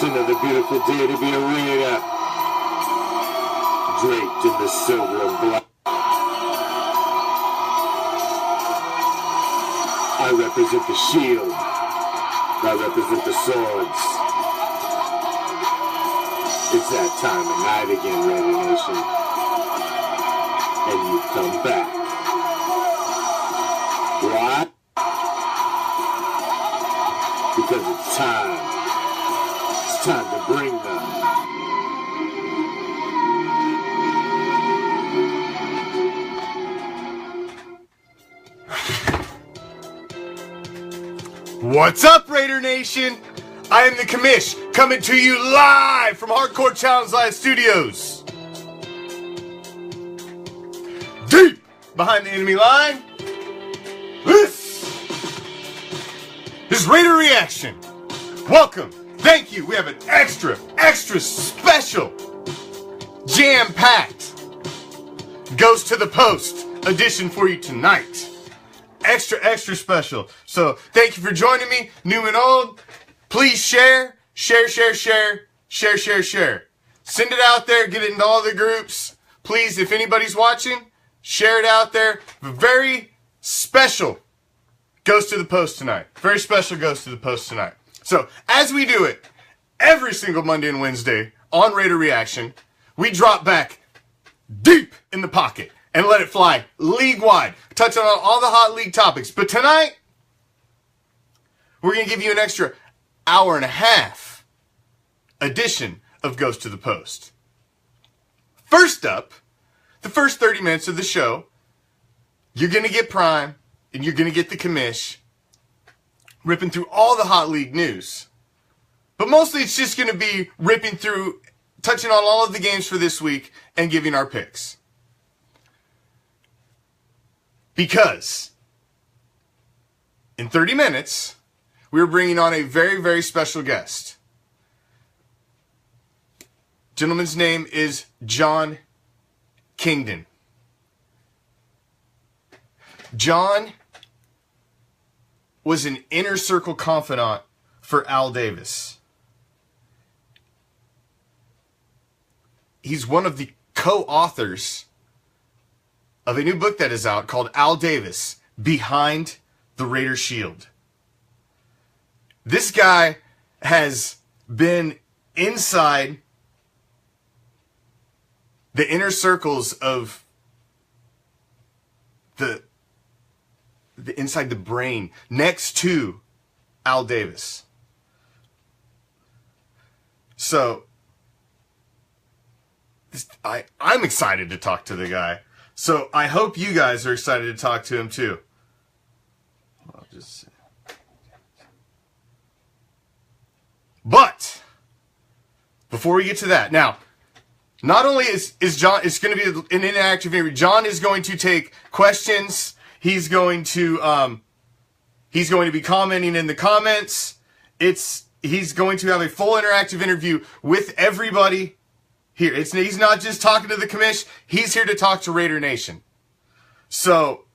It's another beautiful day to be a Raider, draped in the silver and black. I represent the Sheild. I represent the swords. It's that time of night again, Raider Nation. And you come back. Why? Because it's time. It's time to bring them. What's up, Raider Nation? I am the Commish, coming to you live from Hardcore Challenge Live Studios. Deep behind the enemy line, this is Raider Reaction. Welcome. Thank you. We have an extra special, jam-packed, Goes to the Post edition for you tonight. Extra special. So thank you for joining me, new and old. Please share. Send it out there. Get it into all the groups. Please, if anybody's watching, share it out there. Very special Goes to the Post tonight. Very special Goes to the Post tonight. So, as we do it every single Monday and Wednesday on Raider Reaction, we drop back deep in the pocket and let it fly league-wide, touching on all the hot league topics. But tonight, we're going to give you an extra hour and a half edition of Goes to the Post. First up, the first 30 minutes of the show, you're going to get Prime, and you're going to get the Commish, ripping through all the hot league news. But mostly it's just going to be ripping through, touching on all of the games for this week, and giving our picks. Because in 30 minutes, we're bringing on a very special guest. Gentleman's name is John Kingdon. John was an inner circle confidant for Al Davis. He's one of the co-authors of a new book that is out called Al Davis, Behind the Raider Shield. This guy has been inside the inner circles of the inside the brain next to Al Davis. So I'm excited to talk to the guy. So I hope you guys are excited to talk to him too. I'll just... But before we get to that, now, not only is John, it's going to be an interactive interview. John is going to take questions. He's going to be commenting in the comments. He's going to have a full interactive interview with everybody here. He's not just talking to the Commish. He's here to talk to Raider Nation. So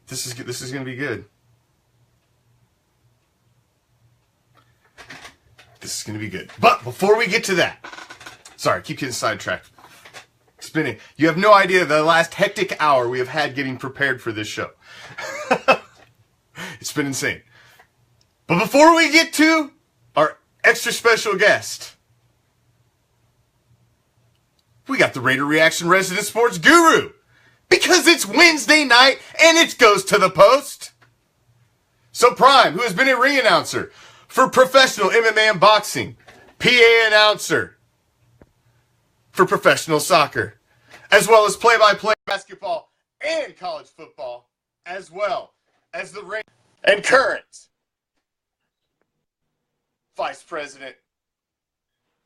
this is going to be good. This is going to be good. But before we get to that, sorry, I keep getting sidetracked. Spinning. You have no idea the last hectic hour we have had getting prepared for this show. It's been insane. But before we get to our extra special guest, we got the Raider Reaction resident sports guru. Because it's Wednesday night and it goes to the post. So Prime, who has been a ring announcer for professional MMA and boxing, PA announcer for professional soccer, as well as play-by-play basketball and college football, as well as the ring and current vice president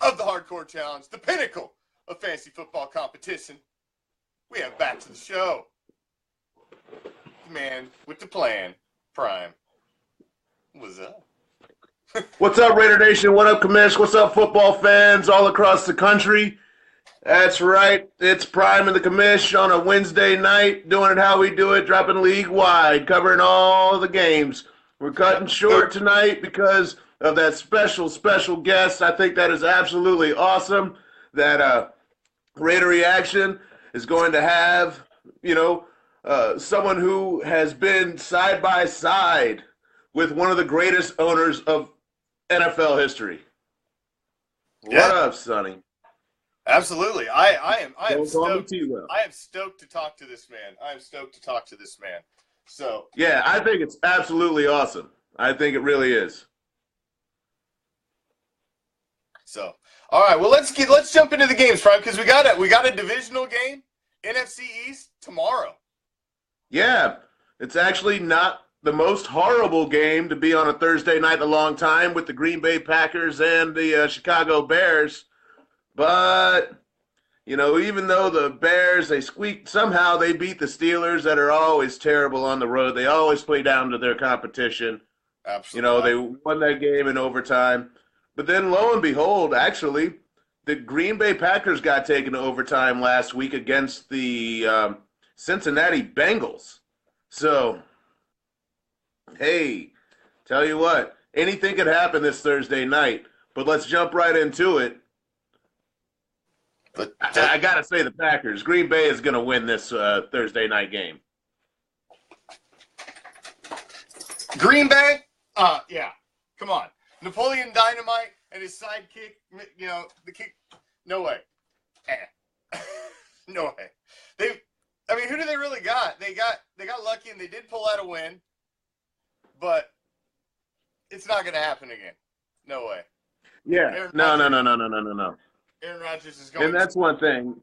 of the Hardcore Challenge, the pinnacle of fantasy football competition. We have back to the show, the man with the plan, Prime. What's up? What's up, Raider Nation? What up, Commish? What's up, football fans all across the country? That's right. It's Prime and the Commish on a Wednesday night, doing it how we do it, dropping league-wide, covering all the games We're cutting short tonight because of that special guest. I think that is absolutely awesome that Raider Reaction is going to have, someone who has been side by side with one of the greatest owners of NFL history. Yeah. What up, Sonny? Absolutely. I am Don't call me stoked. T-Will. I am stoked to talk to this man. I am stoked to talk to this man. So Yeah, I think it's absolutely awesome. I think it really is. So, all right. Well, let's jump into the games, Prime, because we got a divisional game, NFC East tomorrow. Yeah, it's actually not the most horrible game to be on a Thursday night in a long time with the Green Bay Packers and the Chicago Bears. But, even though the Bears, they squeaked, somehow they beat the Steelers that are always terrible on the road. They always play down to their competition. Absolutely. They won that game in overtime. But then, lo and behold, actually, the Green Bay Packers got taken to overtime last week against the Cincinnati Bengals. So, hey, tell you what, anything could happen this Thursday night. But let's jump right into it. But I got to say the Packers. Green Bay is going to win this Thursday night game. Green Bay? Yeah. Come on. Napoleon Dynamite and his sidekick, the kick. No way. No way. Who do they really got? They got lucky and they did pull out a win, but it's not going to happen again. No way. Yeah. No. Aaron Rodgers is going And that's one thing.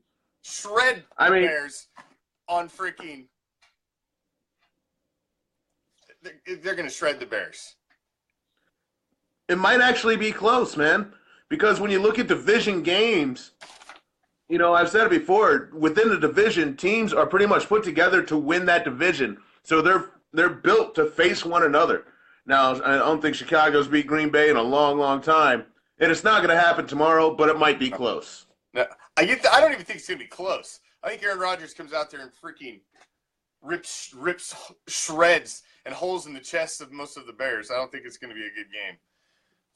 Shred the Bears on freaking. They're going to shred the Bears. It might actually be close, man, because when you look at division games, I've said it before, within the division, teams are pretty much put together to win that division. So they're built to face one another. Now, I don't think Chicago's beat Green Bay in a long, long time. And it's not going to happen tomorrow, but it might be close. No, I don't even think it's going to be close. I think Aaron Rodgers comes out there and freaking rips shreds and holes in the chests of most of the Bears. I don't think it's going to be a good game.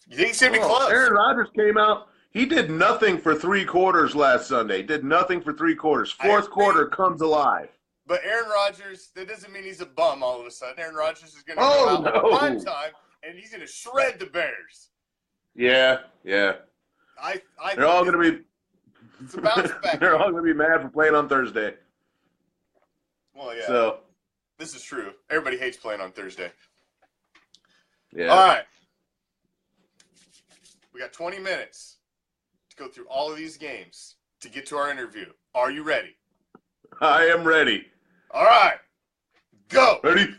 You think it's going to be close? Aaron Rodgers came out. He did nothing for 3 quarters last Sunday. Did nothing for 3 quarters. Fourth quarter comes alive. But Aaron Rodgers, that doesn't mean he's a bum all of a sudden. Aaron Rodgers is going to go out in prime time, and he's going to shred the Bears. Yeah. They're all going to be. It's a bounce back. They're all going to be mad for playing on Thursday. Well, yeah. So this is true. Everybody hates playing on Thursday. Yeah. All right. We got 20 minutes to go through all of these games to get to our interview. Are you ready? I am ready. All right. Go. Ready?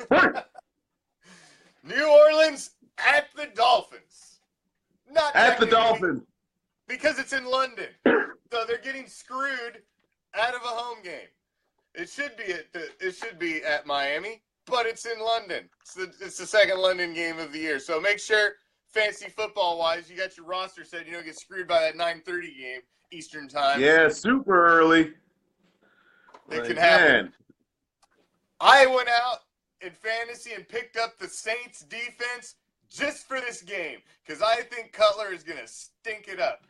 New Orleans at the Dolphins. Not At the Dolphins. Because it's in London. So they're getting screwed out of a home game. It should be at Miami, but it's in London. It's the second London game of the year. So make sure, fancy football-wise, you got your roster set. You don't get screwed by that 9:30 game Eastern time. Yeah, super early. It can happen. I went out in fantasy and picked up the Saints defense just for this game because I think Cutler is going to stink it up.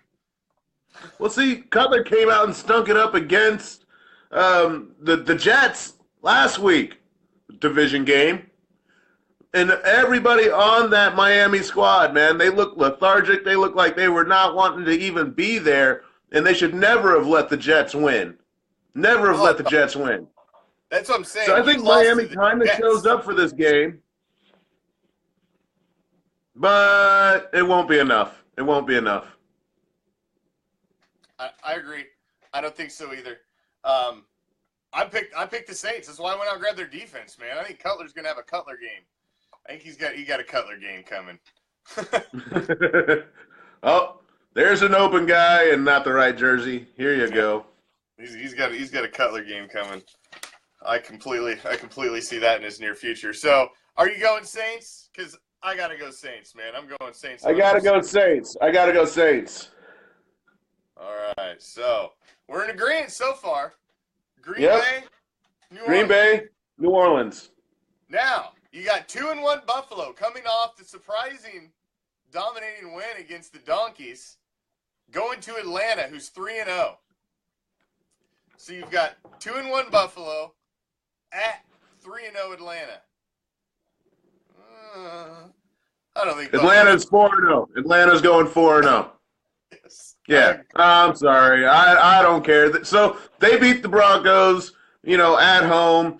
Well, see, Cutler came out and stunk it up against the Jets last week, division game. And everybody on that Miami squad, man, they look lethargic. They look like they were not wanting to even be there, and they should never have let the Jets win. Never have let the Jets win. That's what I'm saying. So I think Miami kind of shows up for this game, but it won't be enough. It won't be enough. I agree. I don't think so either. I picked the Saints. That's why I went out and grabbed their defense, man. I think Cutler's gonna have a Cutler game. I think he got a Cutler game coming. Oh, there's an open guy and not the right jersey. Here you go. He's got a Cutler game coming. I completely see that in his near future. So, are you going Saints? Because I gotta go Saints, man. I'm going Saints. I gotta go Saints. All right, so we're in agreement so far. Green Bay, New Orleans. Now, You got 2-1 Buffalo coming off the surprising dominating win against the Donkeys, going to Atlanta, who's 3-0. So you've got 2-1 Buffalo at 3-0 Atlanta. I don't think Atlanta's 4-0. Atlanta's going 4-0. Yes. Yeah, I'm sorry. I don't care. So they beat the Broncos, at home.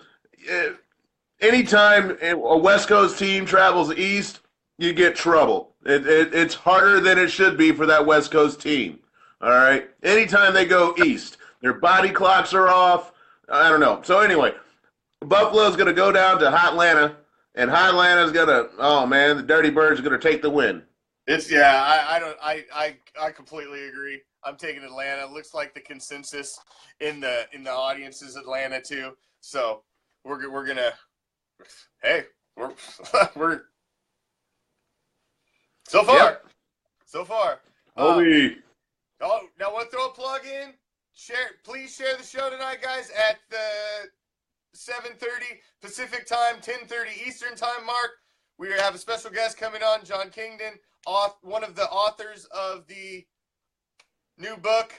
Anytime a West Coast team travels east, you get trouble. It's harder than it should be for that West Coast team. All right? Anytime they go east, their body clocks are off. I don't know. So anyway, Buffalo's going to go down to Hotlanta, and Hotlanta's going to, oh, man, the Dirty Birds are going to take the win. I completely agree. I'm taking Atlanta. It looks like the consensus in the audience is Atlanta too. So we're gonna, hey, we're so far. Oh, now want to throw a plug in? Please share the show tonight, guys, at the 7:30 Pacific time, 10:30 Eastern time mark. We have a special guest coming on, John Kingdon, one of the authors of the new book,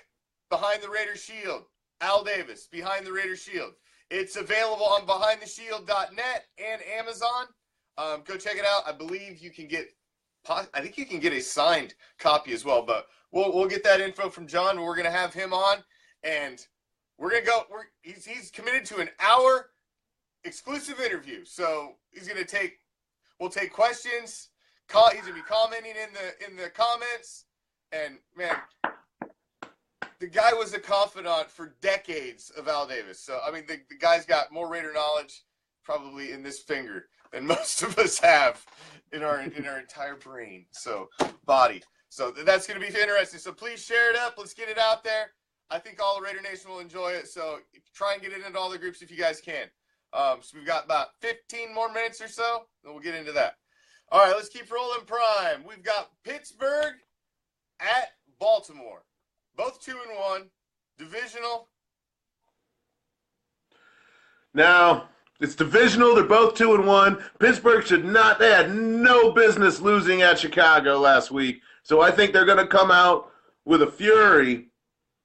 Behind the Raider Shield. Al Davis, Behind the Raider Shield. It's available on BehindTheShield.net and Amazon. Go check it out. I believe you can get, I think you can get a signed copy as well. But we'll get that info from John. We're going to have him on, and we're going to go. He's committed to an hour exclusive interview. So he's going to take. We'll take questions. He's going to be commenting in the comments. And, man, the guy was a confidant for decades of Al Davis. So, I mean, the guy's got more Raider knowledge probably in this finger than most of us have in our entire brain. So, body. So, that's going to be interesting. So, please share it up. Let's get it out there. I think all of Raider Nation will enjoy it. So, try and get it into all the groups if you guys can. So we've got about 15 more minutes or so, then we'll get into that. All right, let's keep rolling prime. We've got Pittsburgh at Baltimore. Both 2-1, divisional. Now, it's divisional. They're both 2-1. Pittsburgh they had no business losing at Chicago last week. So I think they're going to come out with a fury.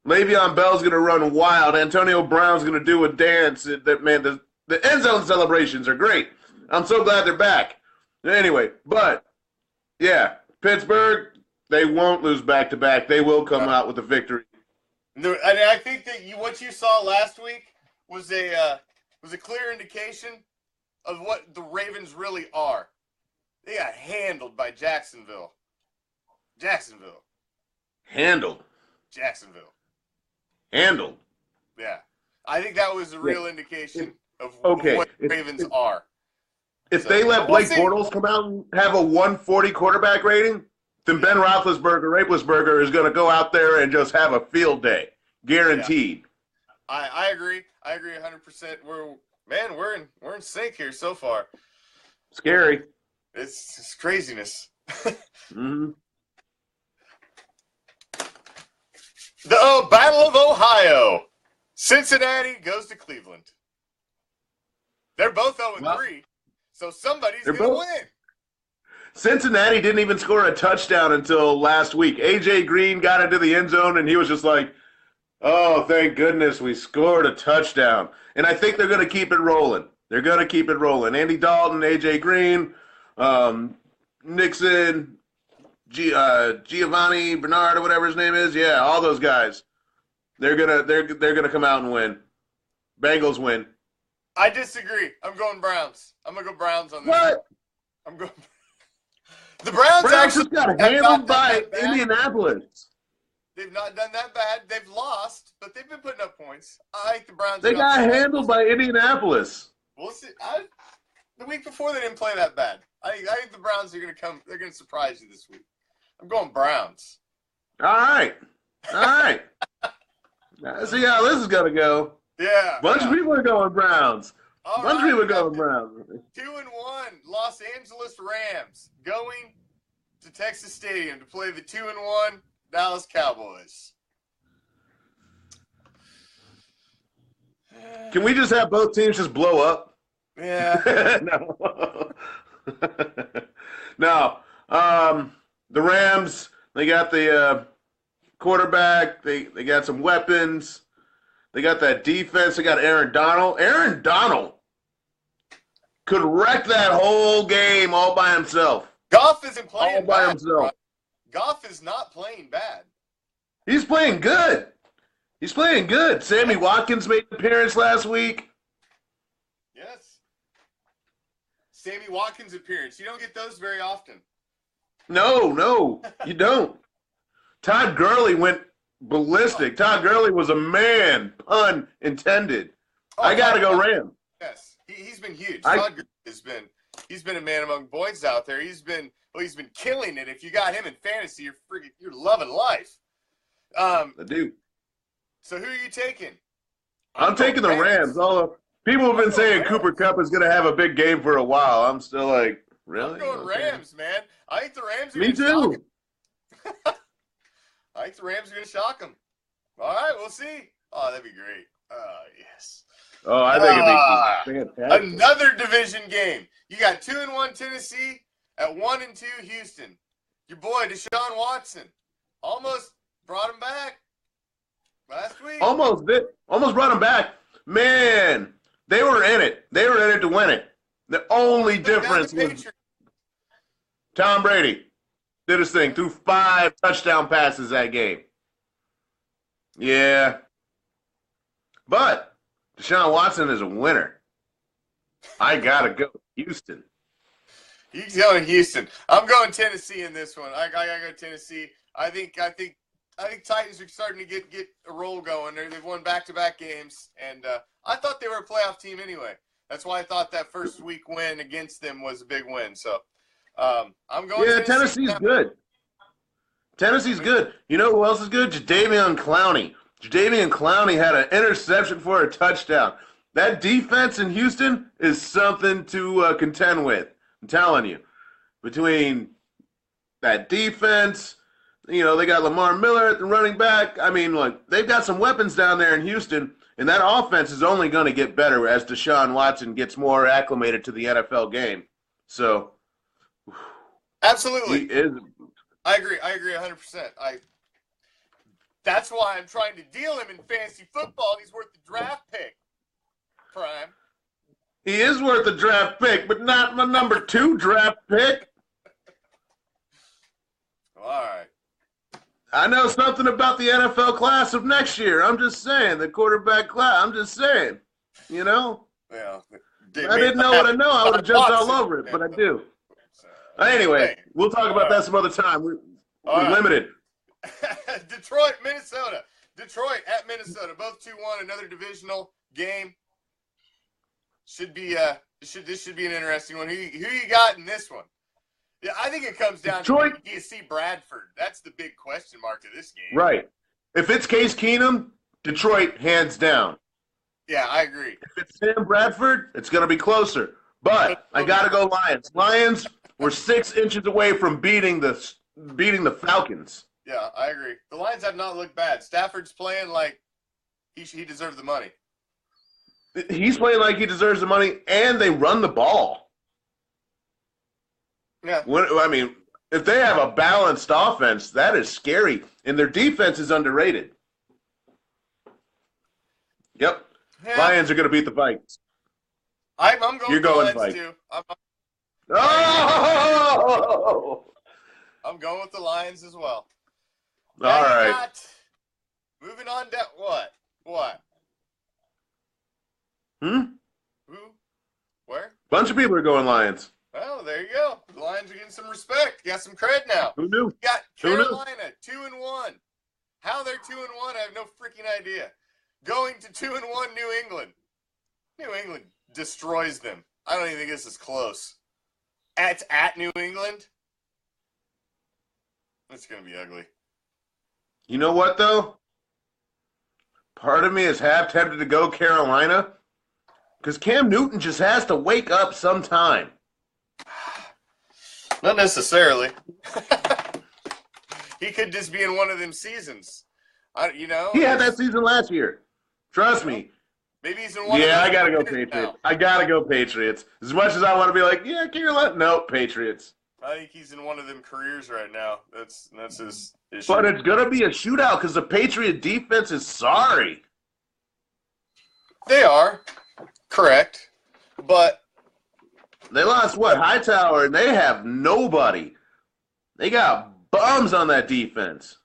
Le'Veon Bell's going to run wild. Antonio Brown's going to do a dance. The end zone celebrations are great. I'm so glad they're back. Anyway, but, yeah, Pittsburgh, they won't lose back-to-back. They will come out with a victory. And I think that what you saw last week was a clear indication of what the Ravens really are. They got handled by Jacksonville. Handled. Yeah. I think that was a real indication of what the Ravens are. If they let Blake Bortles come out and have a 140 quarterback rating, then Ben Roethlisberger is going to go out there and just have a field day. Guaranteed. Yeah. I agree. I agree 100%. We're in sync here so far. Scary. It's craziness. Mm-hmm. The Battle of Ohio. Cincinnati goes to Cleveland. They're both 0-3, so somebody's going to win. Cincinnati didn't even score a touchdown until last week. A.J. Green got into the end zone, and he was just like, oh, thank goodness we scored a touchdown. And I think they're going to keep it rolling. Andy Dalton, A.J. Green, Nixon, Giovanni Bernard or whatever his name is. Yeah, all those guys. They're gonna come out and win. Bengals win. I disagree. I'm going Browns. I'm gonna go Browns on this. What? I'm going. The Browns actually just got handled by Indianapolis. They've not done that bad. They've lost, but they've been putting up points. I think the Browns. They got handled by Indianapolis. We'll see. The week before they didn't play that bad. I think the Browns are gonna come. They're gonna surprise you this week. I'm going Browns. All right. See how this is gonna go. Yeah. Bunch of people are going Browns. Bunch of people are going Browns. 2-1 Los Angeles Rams going to Texas Stadium to play the 2-1 Dallas Cowboys. Can we just have both teams just blow up? Yeah. No. Now, the Rams, they got the quarterback. They got some weapons. They got that defense. They got Aaron Donald. Aaron Donald could wreck that whole game all by himself. Goff isn't playing all by bad. himself. Goff is not playing bad. He's playing good. He's playing good. Sammy Watkins made an appearance last week. Yes. Sammy Watkins appearance. You don't get those very often. No, you don't. Todd Gurley went ballistic. Todd Gurley was a man, pun intended. I got to go Rams. Yes, he's been huge. Todd Gurley he's been a man among boys out there. He's been killing it. If you got him in fantasy, you're loving life. I do. So who are you taking? I'm taking the Rams. People have been saying Cooper Kupp is going to have a big game for a while. I'm still like, really? I'm going Rams, man. I think the Rams are Me going to too. shock him. I think the Rams are going to shock him. All right, we'll see. Oh, that'd be great. Oh, yes. Oh, I think it'd be fantastic. Another division game. You got 2-1 Tennessee at 1-2 Houston. Your boy Deshaun Watson almost brought him back last week. Almost brought him back. Man, they were in it. They were in it to win it. The only difference was Tom Brady did his thing, threw 5 touchdown passes that game. Yeah. But Deshaun Watson is a winner. I got to go Houston. He's going Houston. I'm going Tennessee in this one. I gotta go Tennessee. I think Titans are starting to get a roll going. They've won back-to-back games, and I thought they were a playoff team anyway. That's why I thought that first week win against them was a big win. So I'm going. Yeah, Tennessee's good. Tennessee's good. You know who else is good? Jadeveon Clowney. Jadeveon Clowney had an interception for a touchdown. That defense in Houston is something to contend with. I'm telling you. Between that defense, you know, they got Lamar Miller at the running back. I mean, look, they've got some weapons down there in Houston, and that offense is only going to get better as Deshaun Watson gets more acclimated to the NFL game. So, absolutely. He is. I agree 100%. That's why I'm trying to deal him in fantasy football. He's worth the draft pick. Prime. He is worth a draft pick, but not my number 2 draft pick. All right. I know something about the NFL class of next year. I'm just saying, the quarterback class. I'm just saying, you know. Well, I didn't know what I know. I would have jumped all over it, but I do. Anyway, we'll talk about that some other time. We're limited. Detroit, Minnesota. Detroit at Minnesota, both 2-1. Another divisional game. Should be this should be an interesting one. Who you got in this one? Yeah, I think it comes down to do you see Bradford? That's the big question mark of this game. Right. If it's Case Keenum, Detroit hands down. Yeah, I agree. If it's Sam Bradford, it's going to be closer. But I got to go Lions. Lions were 6 inches away from beating the Falcons. Yeah, I agree. The Lions have not looked bad. Stafford's playing like he deserves the money. He's playing like he deserves the money, and they run the ball. Yeah. I mean, if they have a balanced offense, that is scary. And their defense is underrated. Yep. Yeah. Lions are going to beat the Vikings. I'm going You're going Lions too. I'm going with the Lions as well. All right. Moving on down. What? Who? Where? Bunch of people are going Lions. Well, there you go. The Lions are getting some respect. You got some cred now. Who knew? You got Carolina, 2-1. How they're 2-1, I have no freaking idea. Going to 2-1 New England. New England destroys them. I don't even think this is close. It's at New England. It's going to be ugly. You know what, though? Part of me is half tempted to go Carolina because Cam Newton just has to wake up sometime. Not necessarily. He could just be in one of them seasons. He had that season last year. Trust me. Maybe he's in one Yeah, of I gotta go those Patriots. now. I gotta go Patriots. As much as I want to be like, yeah, Carolina, no, Patriots. I think he's in one of them careers right now. That's his issue. But it's gonna be a shootout because the Patriot defense is sorry. They are correct, but They lost what, Hightower, and they have nobody. They got bums on that defense.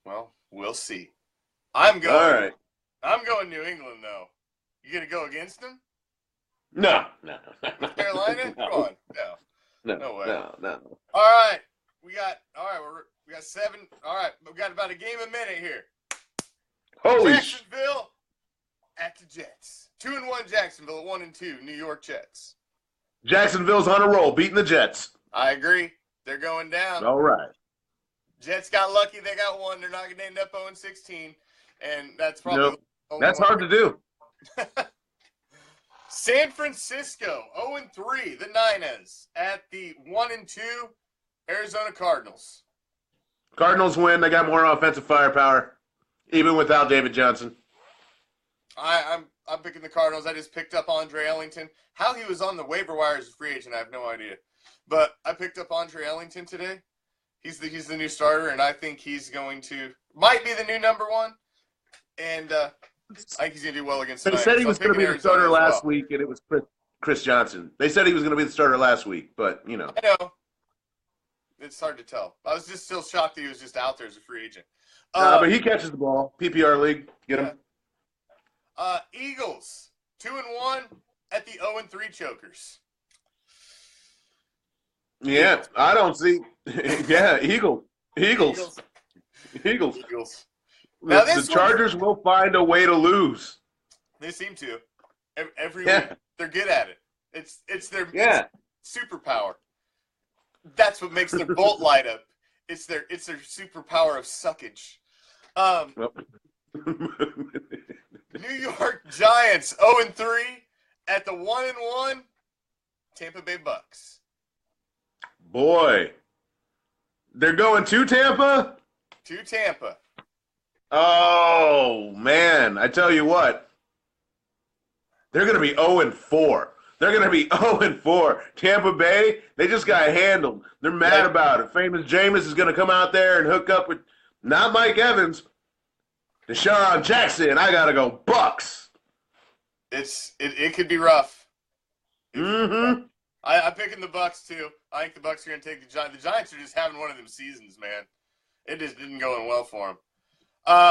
well, we'll see. I'm going. All right. I'm going New England though. You gonna go against them? No. Carolina? No. Come on, no way. No. All right, we got 7. All right, we got about a game a minute here. Holy Jacksonville at the Jets. 2-1 Jacksonville, 1-2 New York Jets. Jacksonville's on a roll, beating the Jets. I agree. They're going down. All right. Jets got lucky. They got one. They're not going to end up 0-16, and that's probably Nope. That's hard to do. San Francisco 0-3, the Niners at the 1-2 Arizona Cardinals. Cardinals win. They got more offensive firepower, even without David Johnson. I'm picking the Cardinals. I just picked up Andre Ellington. How he was on the waiver wire as a free agent, I have no idea. But I picked up Andre Ellington today. He's the new starter, and I think he's going to might be the new number one. And I think he's going to do well against the They Niners. said he So was I'm going to be picking the starter Arizona as last well. week, and it was Chris Johnson. They said he was going to be the starter last week, but, you know. I know. It's hard to tell. I was just still shocked that he was just out there as a free agent. But he catches the ball. PPR league. Get him. Eagles 2-1 at the 0-3 Chokers. Yeah, I don't see. Yeah, Eagles. Eagles. Now The Chargers will find a way to lose. They seem to. Every Yeah. week. They're good at it. It's their Yeah. superpower. That's what makes their bolt light up. It's their superpower of suckage. New York Giants 0-3 at the 1-1 Tampa Bay Bucks. Boy, they're going to Tampa? To Tampa. Oh, man. I tell you what. They're going to be 0-4. They're going to be 0-4. Tampa Bay, they just got handled. They're mad about it. Famous Jameis is going to come out there and hook up with, not Mike Evans, Deshaun Jackson. I got to go Bucks. It could be rough. Mm-hmm. I'm picking the Bucks too. I think the Bucks are going to take the Giants. The Giants are just having one of them seasons, man. It just didn't go in well for them.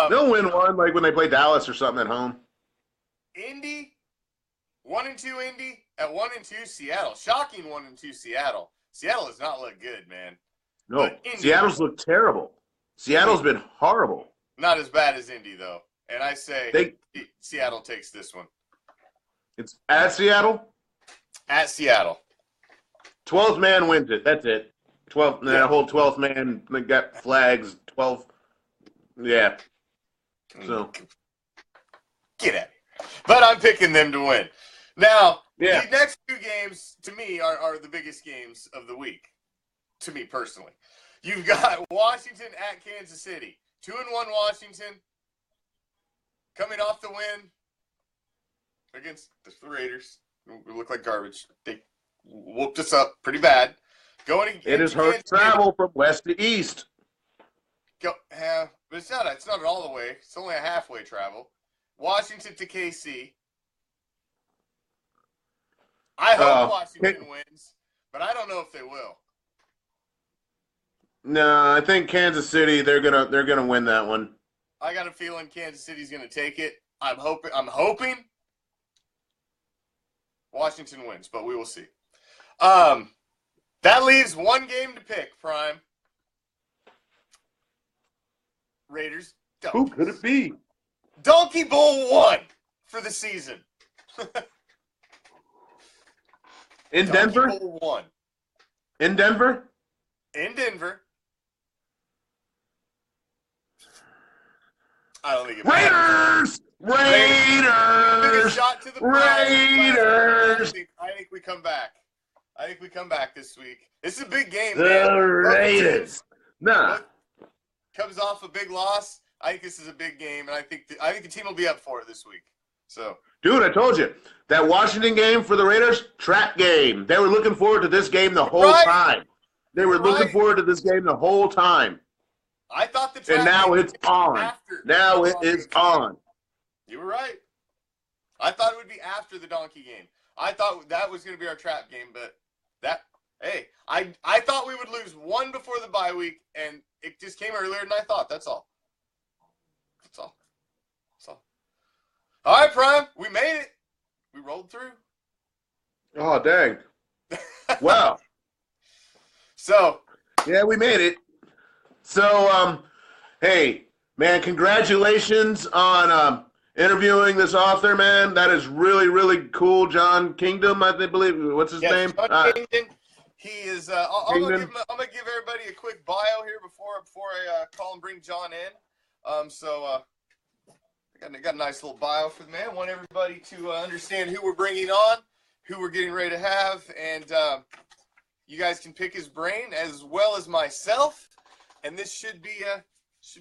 They'll win one, like when they play Dallas or something at home. Indy, 1-2 Indy at 1-2 Seattle. Shocking 1-2 Seattle. Seattle does not look good, man. No, Seattle's looked terrible. Seattle's been horrible. Not as bad as Indy though, and I say Seattle takes this one. It's at Seattle. At Seattle. 12th man wins it. That's it. 12th, that whole 12th man, they got flags. 12. Yeah. So. Get at it. But I'm picking them to win. Now, the next two games, to me, are the biggest games of the week. To me, personally. You've got Washington at Kansas City. 2-1 Washington. Coming off the win against the Raiders. We look like garbage. They whooped us up pretty bad. It is hard travel from west to east. But it's not all the way. It's only a halfway travel. Washington to KC. I hope Washington wins, but I don't know if they will. No, I think Kansas City, they're gonna win that one. I got a feeling Kansas City's gonna take it. I'm hoping Washington wins, but we will see. That leaves one game to pick, Prime. Raiders. Who could it be? Donkey Bowl 1 for the season. In Denver? Donkey Bowl 1. In Denver? In Denver. I don't think it matters. Raiders! Big shot to the Raiders! I think we come back. I think we come back this week. This is a big game, The man. Raiders. Nah. Comes off a big loss. I think this is a big game, and I think the team will be up for it this week. So, dude, I told you that Washington game for the Raiders, trap game. They were looking forward to this game the whole time. They were looking forward to this game the whole time. I thought the trap and now game it's on. after. Now it is on. You were right. I thought it would be after the donkey game. I thought that was going to be our trap game, but I thought we would lose one before the bye week, and it just came earlier than I thought. That's all. That's all. That's all. All right, Prime. We made it. We rolled through. Oh, dang. Wow. So. Yeah, we made it. So, hey, man, congratulations on interviewing this author, man. That is really, really cool. John Kingdon, I believe. What's his name? John Kingdon. He is. I'm gonna give everybody a quick bio here before I call and bring John in. I got a nice little bio for the man. I want everybody to understand who we're bringing on, who we're getting ready to have, and you guys can pick his brain as well as myself. And this should be an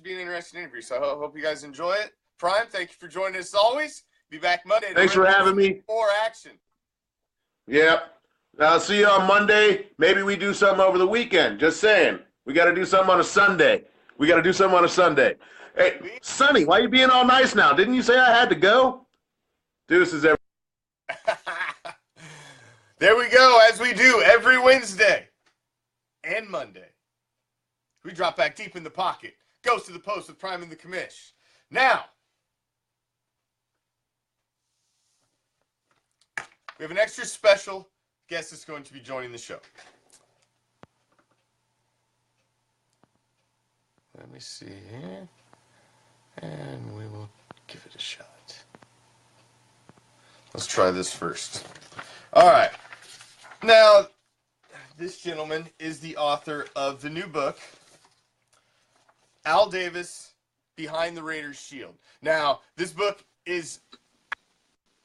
interesting interview. So I hope you guys enjoy it. Prime, thank you for joining us as always. Be back Monday. Thanks for having me. For action. Yep. I'll see you on Monday. Maybe we do something over the weekend. Just saying. We got to do something on a Sunday. Hey, Sonny, why are you being all nice now? Didn't you say I had to go? Deuces, everybody. There we go, as we do every Wednesday and Monday. We drop back deep in the pocket. Goes to the post with Prime and the Commish. Now, we have an extra special guest that's going to be joining the show. Let me see here. And we will give it a shot. Let's try this first. All right. Now, this gentleman is the author of the new book, Al Davis, Behind the Raiders' Shield. Now, this book is,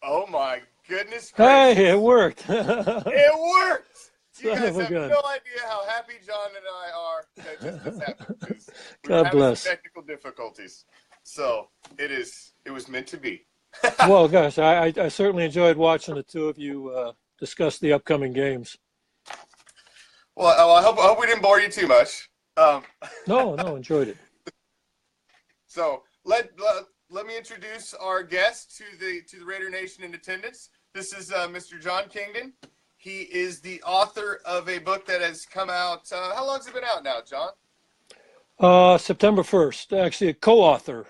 oh my goodness gracious. Hey, it worked. It worked! You Son guys of a have gun. no idea how happy John and I are that this happened. God bless. Some technical difficulties. So, it was meant to be. Well, gosh, I certainly enjoyed watching the two of you discuss the upcoming games. Well, I hope we didn't bore you too much. No, enjoyed it. So let me introduce our guest to the Raider Nation in attendance. This is Mr. John Kingdon. He is the author of a book that has come out. How long has it been out now, John? September 1st. Actually, a co-author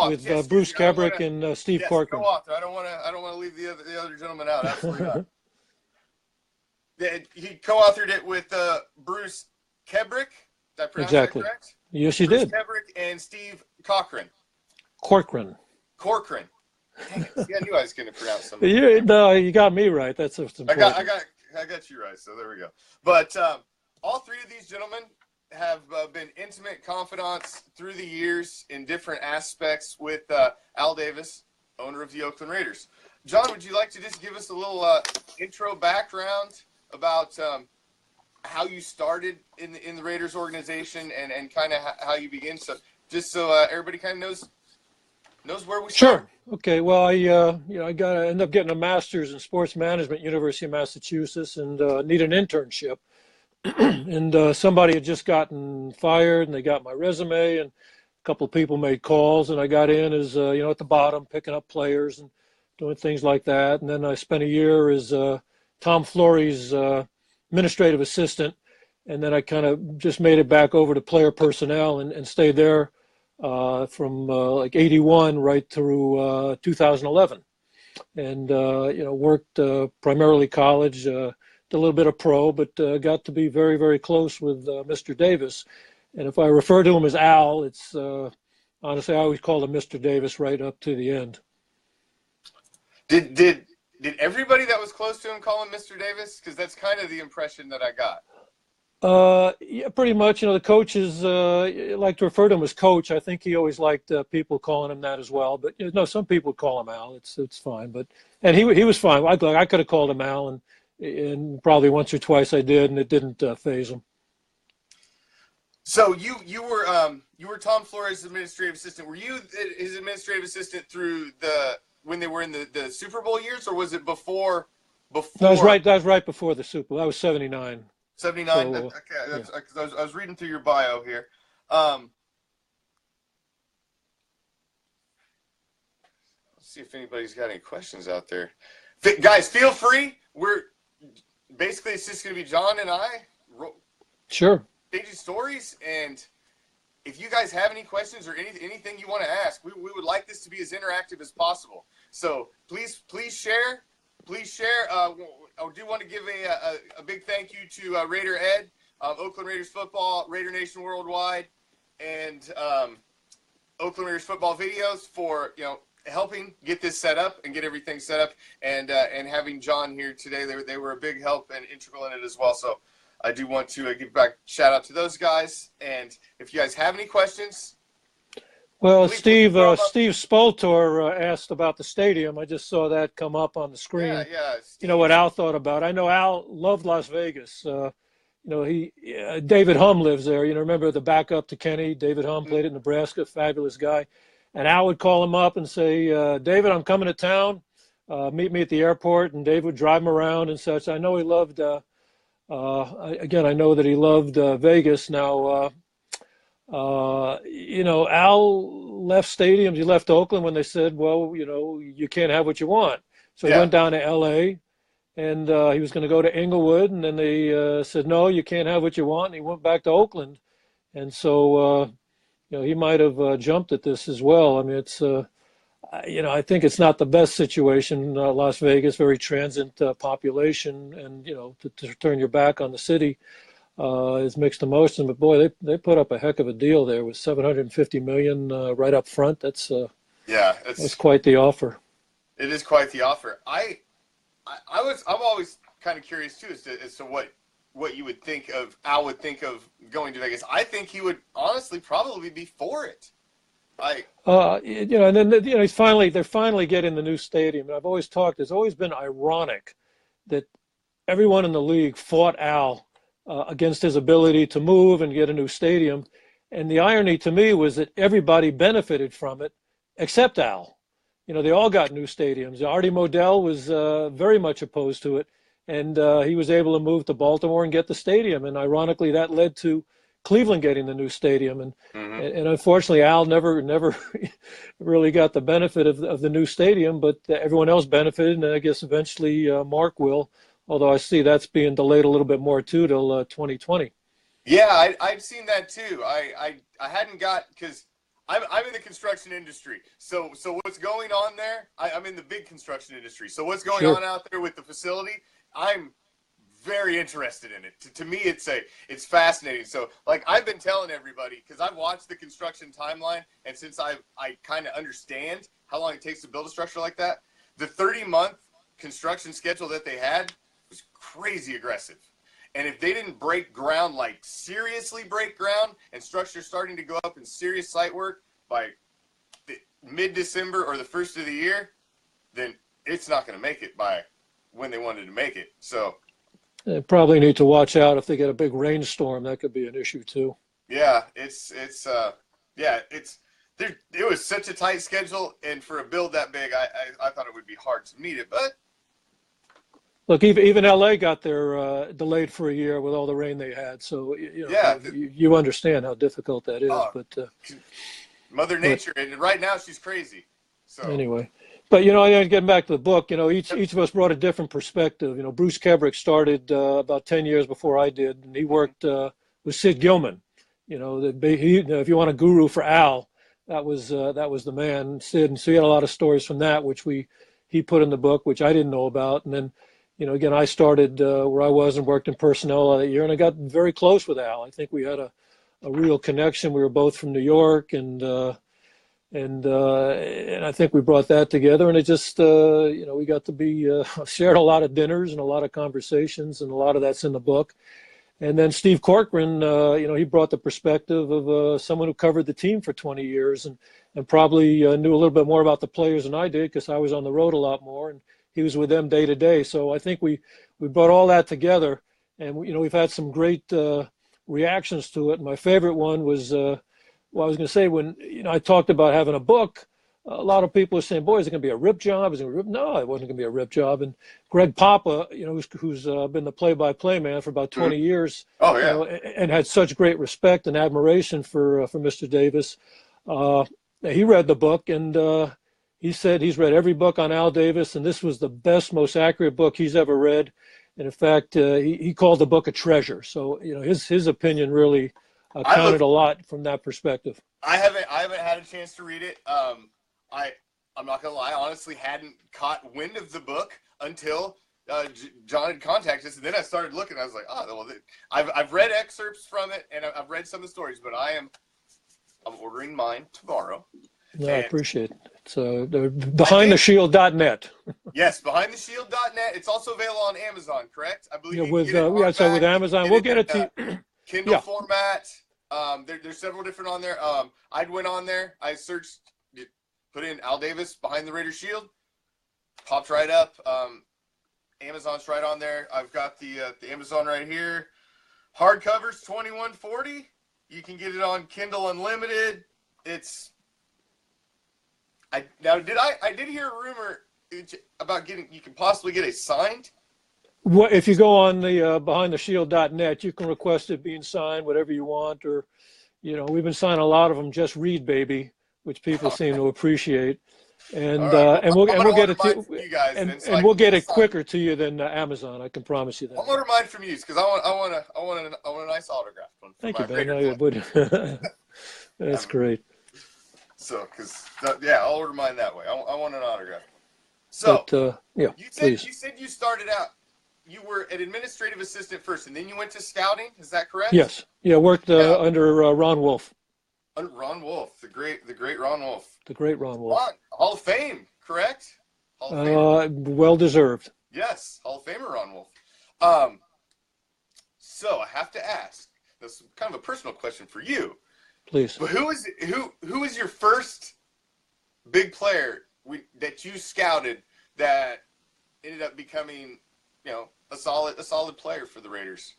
with yes, Bruce Kebrick and Steve Corcoran. Co-author. I don't want to leave the other gentleman out. Absolutely not. He co-authored it with Bruce Kebrick. Did I pronounce that correct? Yes, you Bruce did. Kebrick and Steve Corcoran. Corcoran. Dang it. See, I knew I was going to pronounce something. You got me right. That's what's important. I got you right. So there we go. But all three of these gentlemen have been intimate confidants through the years in different aspects with Al Davis, owner of the Oakland Raiders. John, would you like to just give us a little intro background about how you started in the Raiders organization and kind of how you begin? So just so everybody kind of knows where we start. Sure. Okay. Well, I ended up getting a master's in sports management, University of Massachusetts, and need an internship. And somebody had just gotten fired, and they got my resume, and a couple of people made calls, and I got in as at the bottom, picking up players and doing things like that. And then I spent a year as Tom Flory's administrative assistant, and then I kind of just made it back over to player personnel and stayed there from like 81 right through 2011, and worked primarily college, did a little bit of pro, but got to be very, very close with Mr. Davis. And if I refer to him as Al, it's honestly I always called him Mr. Davis right up to the end. Did everybody that was close to him call him Mr. Davis? Because that's kind of the impression that I got. Yeah, pretty much. The coaches like to refer to him as Coach. I think he always liked people calling him that as well. But some people call him Al. It's fine. And he was fine. I could have called him Al, and probably once or twice I did, and it didn't faze him. So you were Tom Flory's administrative assistant. Were you his administrative assistant through the when they were in the Super Bowl years, or was it before? That was right. That was right before the Super Bowl. That was 79. 79. So, Okay, yeah. I was reading through your bio here. Let's see if anybody's got any questions out there. Guys, feel free. Basically, it's just going to be John and I. Sure. Staging stories, and if you guys have any questions or anything you want to ask, we would like this to be as interactive as possible. So please share. Please share. I do want to give a big thank you to Raider Ed, Oakland Raiders football, Raider Nation Worldwide, and Oakland Raiders football videos for helping get this set up and get everything set up, and having John here today. They were a big help and integral in it as well. So I do want to give back shout out to those guys. And if you guys have any questions. Well, Steve Spoltor asked about the stadium. I just saw that come up on the screen. Yeah. You know what Al thought about it. I know Al loved Las Vegas. David Hum lives there. Remember the backup to Kenny? David Hum played at Nebraska, fabulous guy. And Al would call him up and say, David, I'm coming to town. Meet me at the airport. And Dave would drive him around and such. I know he loved, I know that he loved Vegas. Now, Al left stadiums. He left Oakland when they said, well, you can't have what you want. So he went down to L.A., and he was going to go to Inglewood. And then they said, no, you can't have what you want. And he went back to Oakland. And so, he might have jumped at this as well. I mean, it's, I think it's not the best situation. Las Vegas, very transient population, and to turn your back on the city is mixed emotion. But boy, they put up a heck of a deal there with $750 million right up front. That's quite the offer. It is quite the offer. I'm always kind of curious too as to what you would think of. Al would think of going to Vegas. I think he would honestly probably be for it. And then they're finally getting the new stadium. And I've always talked. It's always been ironic that everyone in the league fought Al against his ability to move and get a new stadium. And the irony to me was that everybody benefited from it except Al. They all got new stadiums. Artie Modell was very much opposed to it. And he was able to move to Baltimore and get the stadium. And ironically, that led to Cleveland getting the new stadium. And unfortunately, Al never really got the benefit of the new stadium, but everyone else benefited. And I guess eventually Mark will, although I see that's being delayed a little bit more too till 2020. Yeah, I've seen that too. I hadn't got, because I'm in the construction industry. So what's going on there? I'm in the big construction industry. So what's going on out there with the facility? I'm very interested in it. To me, it's fascinating. So I've been telling everybody, because I've watched the construction timeline, and since I kind of understand how long it takes to build a structure like that, the 30-month construction schedule that they had was crazy aggressive. And if they didn't break ground, seriously break ground, and structure starting to go up in serious site work by mid-December or the first of the year, then it's not going to make it by when they wanted to make it. So they probably need to watch out if they get a big rainstorm. That could be an issue too. Yeah, it was such a tight schedule, and for a build that big, I thought it would be hard to meet it. But look, even LA got their delayed for a year with all the rain they had. So you understand how difficult that is. But Mother Nature, and right now she's crazy. So anyway. But, getting back to the book, each of us brought a different perspective. Bruce Kebrick started about 10 years before I did, and he worked with Sid Gilman. If you want a guru for Al, that was the man, Sid. And so he had a lot of stories from that, which he put in the book, which I didn't know about. And then, again, I started where I was and worked in personnel that year, and I got very close with Al. I think we had a real connection. We were both from New York, and I think we brought that together, and it just, we got to be, shared a lot of dinners and a lot of conversations, and a lot of that's in the book. And then Steve Corcoran, he brought the perspective of someone who covered the team for 20 years and probably knew a little bit more about the players than I did, because I was on the road a lot more, and he was with them day to day. So I think we brought all that together, and, we've had some great reactions to it. My favorite one was, I was going to say, when I talked about having a book, a lot of people are saying, boy, is it going to be a rip job? Is it a rip? No, it wasn't going to be a rip job. And Greg Papa, who's been the play-by-play man for about 20 years, Oh, yeah. and had such great respect and admiration for Mr. Davis. He read the book, and he said he's read every book on Al Davis, and this was the best, most accurate book he's ever read. And in fact, he called the book a treasure. So, his opinion really counted a lot from that perspective. I haven't had a chance to read it. I'm not gonna lie, I honestly hadn't caught wind of the book until John had contacted us, and then I started looking. I was like, oh, well, I've read excerpts from it, and I've read some of the stories, but I'm ordering mine tomorrow. No, I appreciate it. So behindtheshield.net. Yes, behindtheshield.net. It's also available on Amazon, correct? I believe. With Amazon, we'll get it to you. Kindle format. There's several different on there. I went on there. I searched, put in Al Davis Behind the Raider Shield, popped right up. Amazon's right on there. I've got the Amazon right here. Hardcovers $21.40. You can get it on Kindle Unlimited. I did hear a rumor about you can possibly get it signed. Well, if you go on the behindtheshield.net, you can request it being signed, whatever you want, or we've been signing a lot of them. Just read, baby, which people seem to appreciate, and we'll get it to you guys, and we'll get it quicker to you than Amazon. I can promise you that. I'll order mine from you because I want a nice autograph one. Thank you, Ben. That's great. So, I'll order mine that way. I want an autograph. So, you said you started out. You were an administrative assistant first, and then you went to scouting. Is that correct? Yes. Yeah, worked under Ron Wolf. Under Ron Wolf, the great Ron Wolf. The great Ron Wolf. Hall of Fame, correct? Hall of Fame. Well deserved. Yes, Hall of Famer Ron Wolf. So I have to ask. This is kind of a personal question for you. Please. But who is your first big player that you scouted that ended up becoming, a solid player for the Raiders?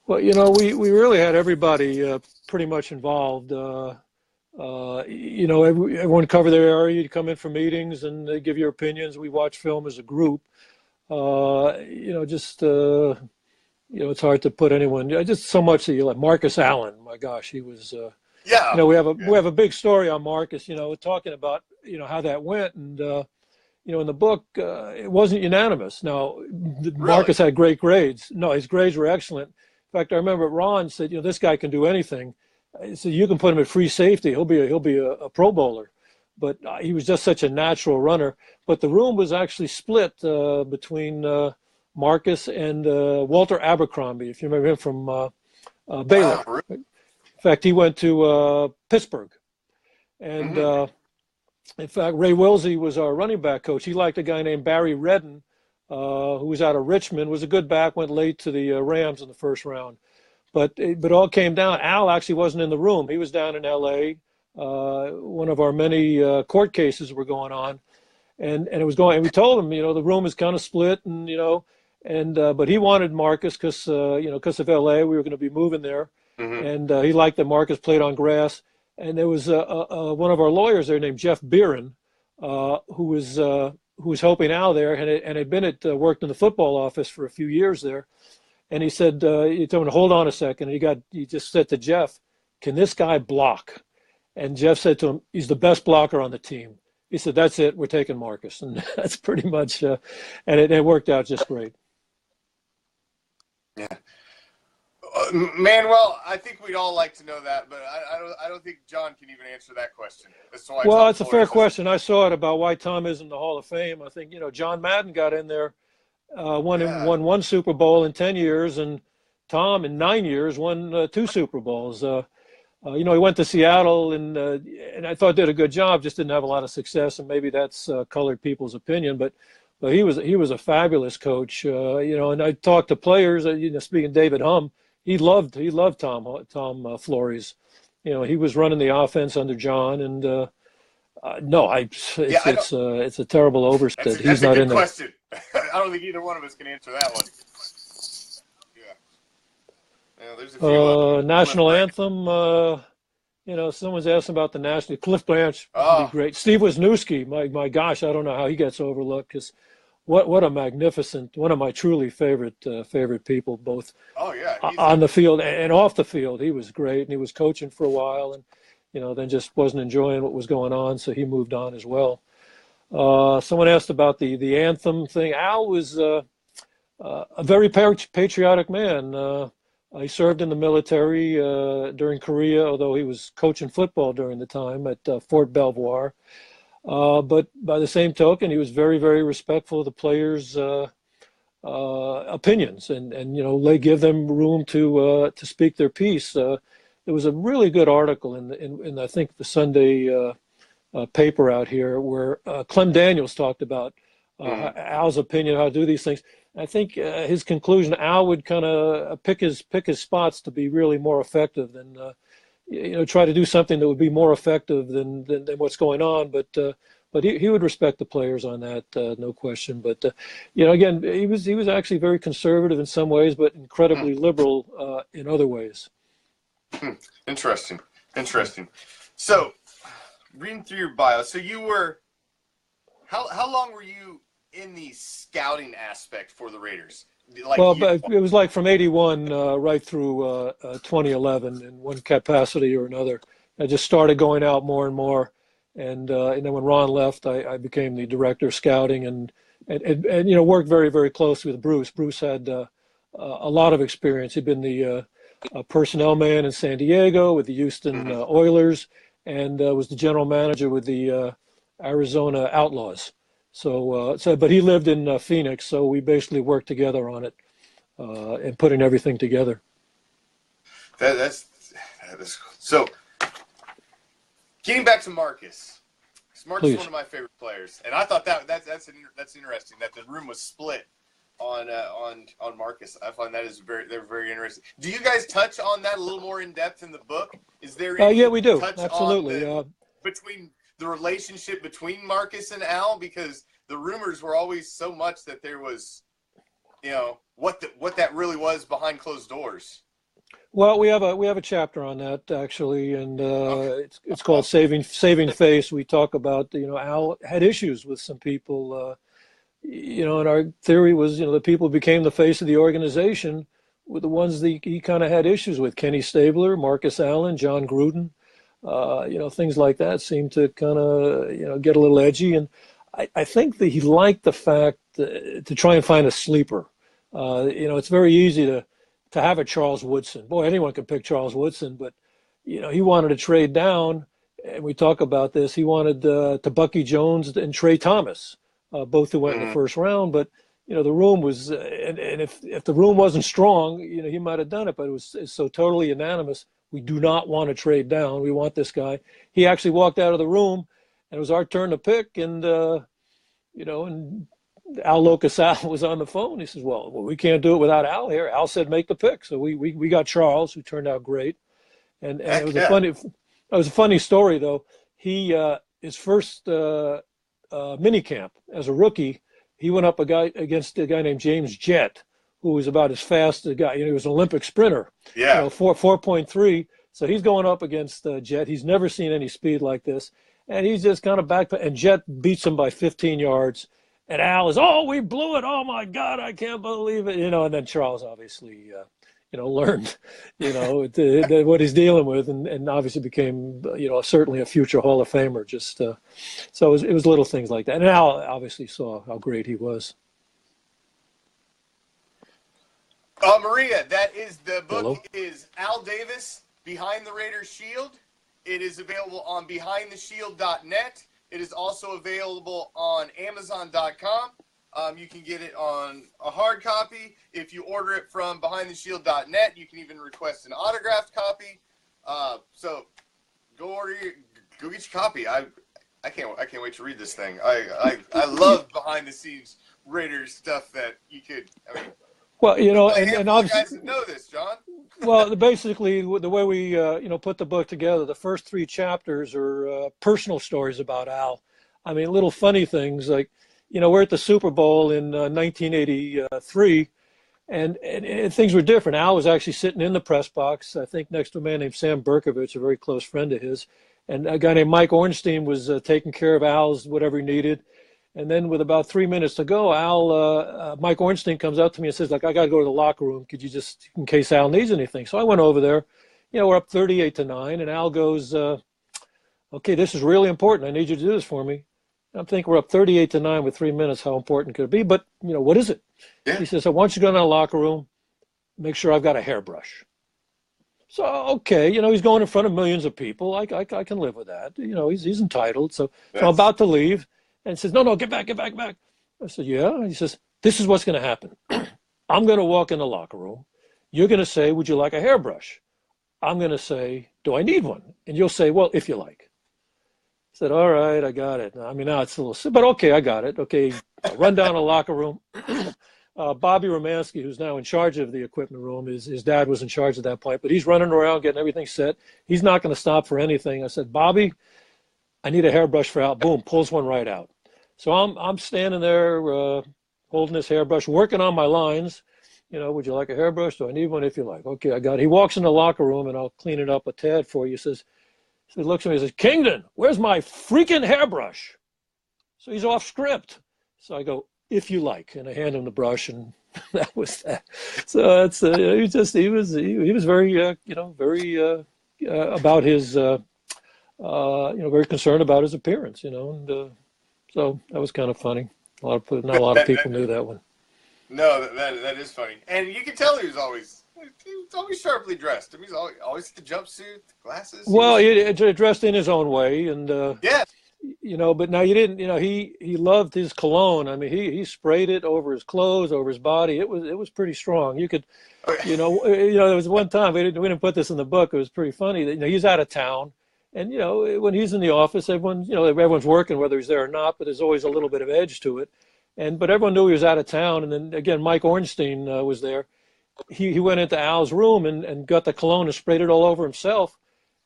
Well, we really had everybody pretty much involved. Everyone covered their area. You'd come in for meetings and they give your opinions. We watch film as a group. It's hard to put anyone. Just so much that you like Marcus Allen. My gosh, he was. We have a big story on Marcus. Talking about how that went, and in the book it wasn't unanimous. Now, Marcus had great grades. No, his grades were excellent. In fact, I remember Ron said, this guy can do anything. He said, you can put him at free safety. He'll be a Pro Bowler. But he was just such a natural runner. But the room was actually split between Marcus and Walter Abercrombie, if you remember him from Baylor. In fact, he went to Pittsburgh. And in fact, Ray Wilsey was our running back coach. He liked a guy named Barry Redden, who was out of Richmond, was a good back, went late to the Rams in the first round. But it all came down. Al actually wasn't in the room. He was down in L.A. One of our many court cases were going on. And it was going, and we told him, the room is kind of split, and, but he wanted Marcus because of L.A. We were going to be moving there. And he liked that Marcus played on grass. And there was one of our lawyers there named Jeff Beeran, who was helping Al there, and had been worked in the football office for a few years there. And he said, he told him to hold on a second. And he just said to Jeff, can this guy block? And Jeff said to him, he's the best blocker on the team. He said, that's it. We're taking Marcus. And that's pretty much, and it worked out just great. Yeah. Manuel, I think we'd all like to know that, but I don't think John can even answer that question. Well, it's a fair question. I saw it about why Tom isn't in the Hall of Fame. I think, John Madden got in there, won one Super Bowl in 10 years, and Tom in 9 years won 2 Super Bowls. He went to Seattle and I thought did a good job, just didn't have a lot of success, and maybe that's colored people's opinion, but he was a fabulous coach, and I talked to players, speaking of David Humm, he loved Tom Flores. He was running the offense under John, and it's a terrible oversight. He's not in there. That's a good question. I don't think either one of us can answer that one. Yeah, there's a few national anthem. someone's asking about the national. Cliff Branch would Oh, be great. Steve Wisniewski, my gosh, I don't know how he gets overlooked because what a magnificent, one of my truly favorite people, both oh yeah, he's on the field and off the field. He was great, and he was coaching for a while, and then just wasn't enjoying what was going on, so he moved on as well. Someone asked about the anthem thing. Al was a very patriotic man. He served in the military during Korea, although he was coaching football during the time at Fort Belvoir. But by the same token, he was very, very respectful of the players' opinions, and they give them room to speak their piece. There was a really good article in I think the Sunday paper out here where Clem Daniels talked about Al's opinion how to do these things. I think his conclusion, Al would kind of pick his spots to be really more effective than try to do something that would be more effective than what's going on. But he would respect the players on that, no question. But again, he was actually very conservative in some ways, but incredibly liberal in other ways. Interesting. So, reading through your bio, so you were how long were you in the scouting aspect for the Raiders? But it was like from '81 right through 2011 in one capacity or another. I just started going out more and more, and then when Ron left, I became the director of scouting and worked very, very closely with Bruce. Bruce had a lot of experience. He'd been the personnel man in San Diego with the Houston Oilers, and was the general manager with the Arizona Outlaws. But he lived in Phoenix, so we basically worked together on it and putting everything together. That's so. Getting back to Marcus. Marcus is one of my favorite players, and I thought that's interesting that the room was split on Marcus. I find that is they're very interesting. Do you guys touch on that a little more in depth in the book? Is there any yeah, we do, touch absolutely. on between the relationship between Marcus and Al, because the rumors were always so much that there was, what that really was behind closed doors. Well, we have a chapter on that actually, and it's called Saving Face. We talk about Al had issues with some people, and our theory was the people who became the face of the organization were the ones that he kind of had issues with. Kenny Stabler, Marcus Allen, John Gruden. Things like that seem to kind of, get a little edgy. And I think that he liked the fact to try and find a sleeper. It's very easy to have a Charles Woodson. Boy, anyone can pick Charles Woodson, but, he wanted to trade down. And we talk about this. He wanted to Bucky Jones and Trey Thomas, both who went in the first round. But, the room was, and if the room wasn't strong, he might have done it. But it's so totally unanimous. We do not want to trade down. We want this guy. He actually walked out of the room, and it was our turn to pick. And, and Al Locus Al was on the phone. He says, well, we can't do it without Al here. Al said make the pick. So we got Charles, who turned out great. And it was a funny story, though. He his first mini camp as a rookie, he went up against a guy named James Jett, who was about as fast as a guy. He was an Olympic sprinter. Yeah. 4.3. So he's going up against Jett. He's never seen any speed like this. And he's just kind of back. And Jett beats him by 15 yards. And Al is, we blew it. Oh, my God, I can't believe it. And then Charles obviously, learned, what he's dealing with and obviously became, certainly a future Hall of Famer. Just so it was little things like that. And Al obviously saw how great he was. Maria, the book. Hello? Is Al Davis, Behind the Raiders Shield. It is available on BehindTheShield.net. It is also available on Amazon.com. You can get it on a hard copy. If you order it from BehindTheShield.net, you can even request an autographed copy. So go get your copy. I can't wait to read this thing. I love behind the scenes Raiders stuff that you could. Well, and obviously, guys that know this, John. Well, basically, the way we put the book together, the first 3 chapters are personal stories about Al. Little funny things like, we're at the Super Bowl in 1983, And things were different. Al was actually sitting in the press box, I think next to a man named Sam Berkovich, a very close friend of his. And a guy named Mike Ornstein was taking care of Al's whatever he needed. And then with about 3 minutes to go, Mike Ornstein comes up to me and says, like, I got to go to the locker room. Could you just, in case Al needs anything? So I went over there. You know, we're up 38-9. And Al goes, okay, this is really important. I need you to do this for me. I'm thinking we're up 38-9 with 3 minutes. How important could it be? But, you know, what is it? Yeah. He says, I want you to go to the locker room, make sure I've got a hairbrush. So, okay, you know, he's going in front of millions of people. I can live with that. You know, he's entitled. So I'm about to leave. And he says, no, get back. I said, yeah. And he says, this is what's going to happen. I'm going to walk in the locker room. You're going to say, would you like a hairbrush? I'm going to say, do I need one? And you'll say, well, if you like. I said, all right, I got it. I mean, now it's a little, but okay, I got it. Okay, I'll run down the locker room. Bobby Romansky, who's now in charge of the equipment room, his dad was in charge at that point, but he's running around getting everything set. He's not going to stop for anything. I said, Bobby, I need a hairbrush for Al. Boom, pulls one right out. So I'm standing there holding this hairbrush, working on my lines. You know, would you like a hairbrush? Do I need one? If you like. Okay, I got it. He walks in the locker room, and I'll clean it up a tad for you. He looks at me and says, Kingdon, where's my freaking hairbrush? So he's off script. So I go, if you like, and I hand him the brush, and that was that. So that's he was very very about his very concerned about his appearance, and so that was kind of funny. Not a lot of people knew that one. No, that is funny, and you can tell he was always sharply dressed. I mean, he's always the jumpsuit, the glasses. Well, he dressed in his own way, and yeah. But now you didn't, he loved his cologne. I mean, he sprayed it over his clothes, over his body. It was pretty strong. You could, there was one time, we didn't put this in the book. It was pretty funny that, he's out of town, and, when he's in the office, everyone's working, whether he's there or not, but there's always a little bit of edge to it. But everyone knew he was out of town. And then again, Mike Ornstein was there. He went into Al's room and got the cologne and sprayed it all over himself.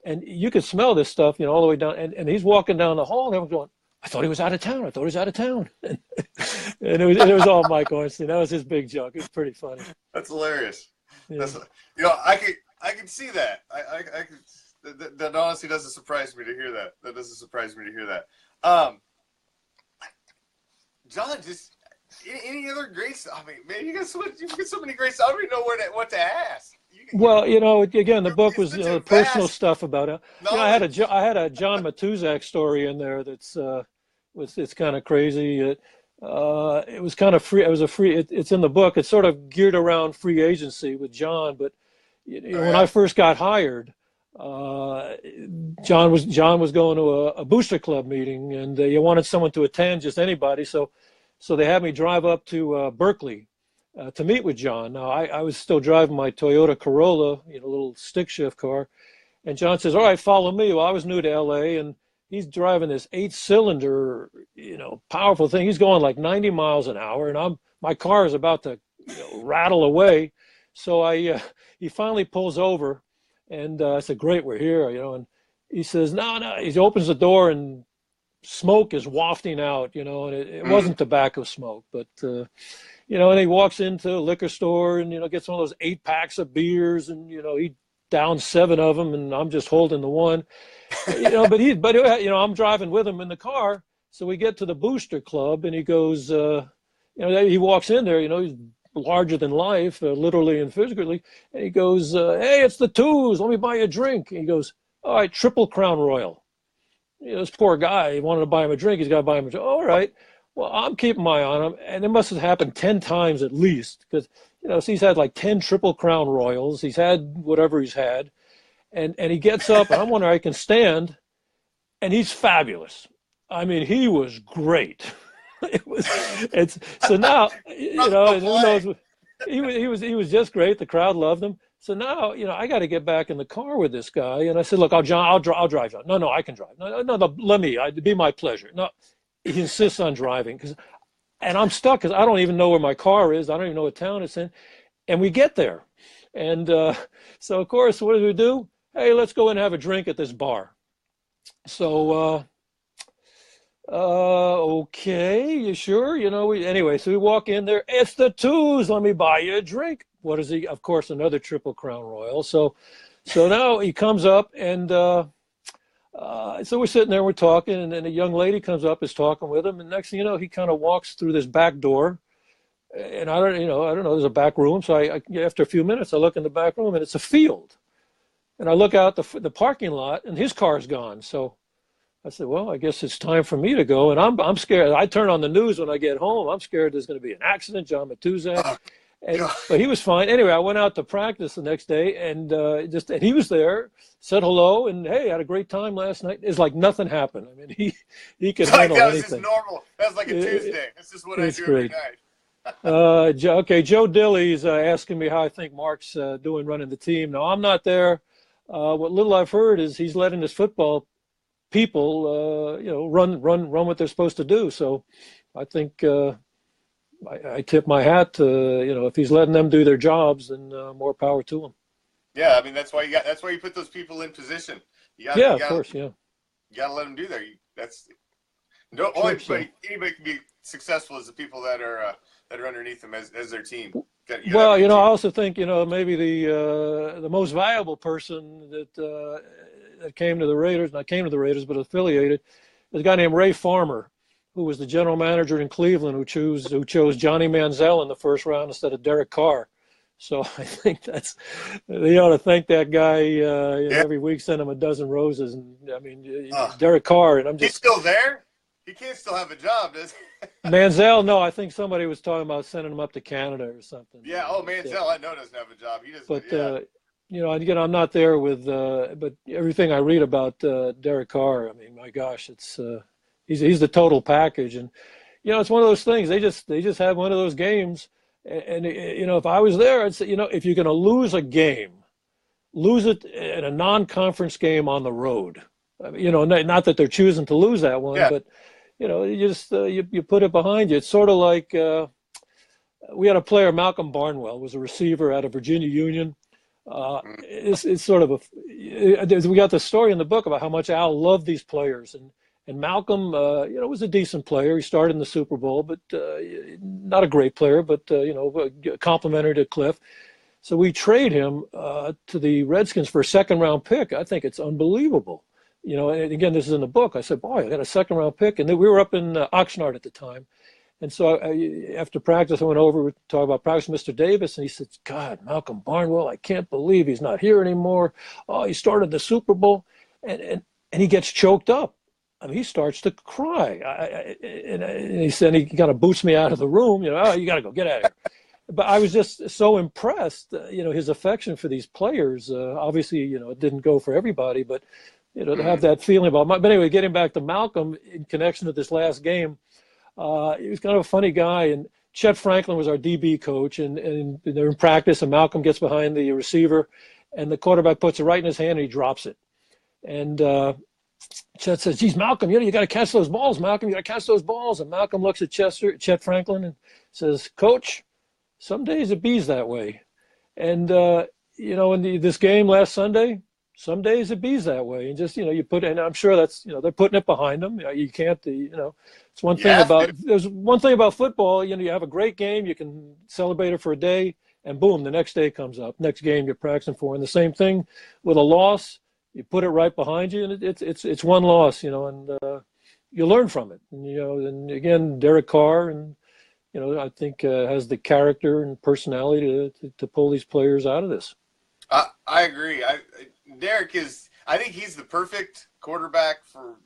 And you could smell this stuff, all the way down. And he's walking down the hall, and everyone's going, I thought he was out of town. And it was all Mike Ornstein. That was his big joke. It was pretty funny. That's hilarious. Yeah. I can see that. That honestly doesn't surprise me to hear that. That doesn't surprise me to hear that. John, just any other great stuff? I mean, man, you got so many great stuff. I don't even know what to ask. Well, again, the book was personal stuff about it. I had a John Matuzak story in there that's it's kind of crazy. It was kind of free. It was it's in the book. It's sort of geared around free agency with John. But when I first got hired, John was going to a booster club meeting, and you wanted someone to attend, just anybody. So they had me drive up to Berkeley to meet with John. Now I was still driving my Toyota Corolla, little stick shift car, and John says, "All right, follow me." Well, I was new to LA, and he's driving this 8-cylinder, powerful thing. He's going like 90 miles an hour, and my car is about to rattle away. So he finally pulls over. And I said, great, we're here, and he says, no. He opens the door, and smoke is wafting out, and it wasn't tobacco smoke, but, and he walks into a liquor store and, gets one of those 8-packs of beers, and, he downs 7 of them, and I'm just holding the one, but I'm driving with him in the car. So we get to the booster club, and he goes, he walks in there, he's larger than life, literally and physically. And he goes, hey, it's the Twos. Let me buy you a drink. And he goes, all right, Triple Crown Royal. This poor guy, he wanted to buy him a drink. He's got to buy him a drink. All right. Well, I'm keeping my eye on him. And it must have happened 10 times at least, because, so he's had like 10 Triple Crown Royals. He's had whatever he's had. And he gets up, and I'm wondering, I can stand, and he's fabulous. I mean, he was great. So now, and who knows, he was just great. The crowd loved him. So now, I got to get back in the car with this guy. And I said, look, I'll drive, John. No, I can drive. No, let me, it'd be my pleasure. No, he insists on driving and I'm stuck because I don't even know where my car is. I don't even know what town it's in. And we get there. And so of course, what do we do? Hey, let's go in and have a drink at this bar. So, Okay, you sure? Anyway, so we walk in there. It's the twos. Let me buy you a drink. What is he? Of course, another Triple Crown Royal. So now he comes up and so we're sitting there, we're talking, and then a young lady comes up, is talking with him, and next thing you know, he kind of walks through this back door, and I don't know, there's a back room. So after a few minutes, I look in the back room, and it's a field, and I look out the parking lot, and his car's gone. So I said, well, I guess it's time for me to go, and I'm scared. I turn on the news when I get home. I'm scared there's going to be an accident, John Matuzak. Oh, God. But he was fine. Anyway, I went out to practice the next day, and and he was there, said hello, and hey, had a great time last night. It's like nothing happened. I mean, he could It's like handle that was just anything. normal. That's like a Tuesday. That's just what I It's do every great. night. Okay, Joe Dilly's asking me how I think Mark's doing running the team. Now, I'm not there. What little I've heard is he's letting his football people, run what they're supposed to do. So I think I tip my hat to, if he's letting them do their jobs, then more power to him. Yeah, I mean that's why you put those people in position. Yeah, of course, yeah. You gotta let them do that. Only anybody can be successful is the people that are underneath them as their team. Well, I also think maybe the most valuable person that came to the Raiders, not came to the Raiders, but affiliated, is a guy named Ray Farmer, who was the general manager in Cleveland, who chose Johnny Manziel in the first round instead of Derek Carr. So I think they ought to thank that guy. Every week, send him a dozen roses. And I mean, Derek Carr, and he's still there. He can't still have a job, does he? Manziel, no, I think somebody was talking about sending him up to Canada or something. Yeah. Oh, Manziel, I know doesn't have a job. He doesn't. But again, I'm not there with. But everything I read about Derek Carr, I mean, my gosh, it's he's the total package, and it's one of those things. They just have one of those games, and if I was there, I'd say, if you're going to lose a game, lose it in a non-conference game on the road. Not that they're choosing to lose that one, but you just you put it behind you. It's sort of like we had a player, Malcolm Barnwell, was a receiver out of Virginia Union. It's sort of we got the story in the book about how much Al loved these players, and Malcolm, was a decent player. He started in the Super Bowl, but not a great player, but complimentary to Cliff. So we trade him to the Redskins for a second-round pick. I think it's unbelievable. And again, this is in the book. I said, boy, I got a second-round pick. And then we were up in Oxnard at the time. And so after practice, I went over to talk about practice with Mr. Davis, and he said, God, Malcolm Barnwell, I can't believe he's not here anymore. Oh, he started the Super Bowl. And he gets choked up. I mean, he starts to cry. And he said, he kind of boots me out of the room. Oh, you got to go, get out of here. But I was just so impressed, his affection for these players. Obviously, it didn't go for everybody, but to have that feeling about. But anyway, getting back to Malcolm in connection to this last game, he was kind of a funny guy. And Chet Franklin was our DB coach, and they're in practice, and Malcolm gets behind the receiver, and the quarterback puts it right in his hand, and he drops it. And Chet says, geez, Malcolm, you got to catch those balls, Malcolm. You got to catch those balls. And Malcolm looks at Chet Franklin and says, Coach, some days it bees that way. And, in this game last Sunday, some days it bees that way. And just, you put it, and I'm sure that's, they're putting it behind them. You can't, it's one thing there's one thing about football, you have a great game, you can celebrate it for a day, and boom, the next day comes up. Next game you're practicing for. And the same thing with a loss, you put it right behind you, and it's one loss, and you learn from it. And, and again, Derek Carr, and, I think has the character and personality to pull these players out of this. I agree. Derek I think he's the perfect quarterback for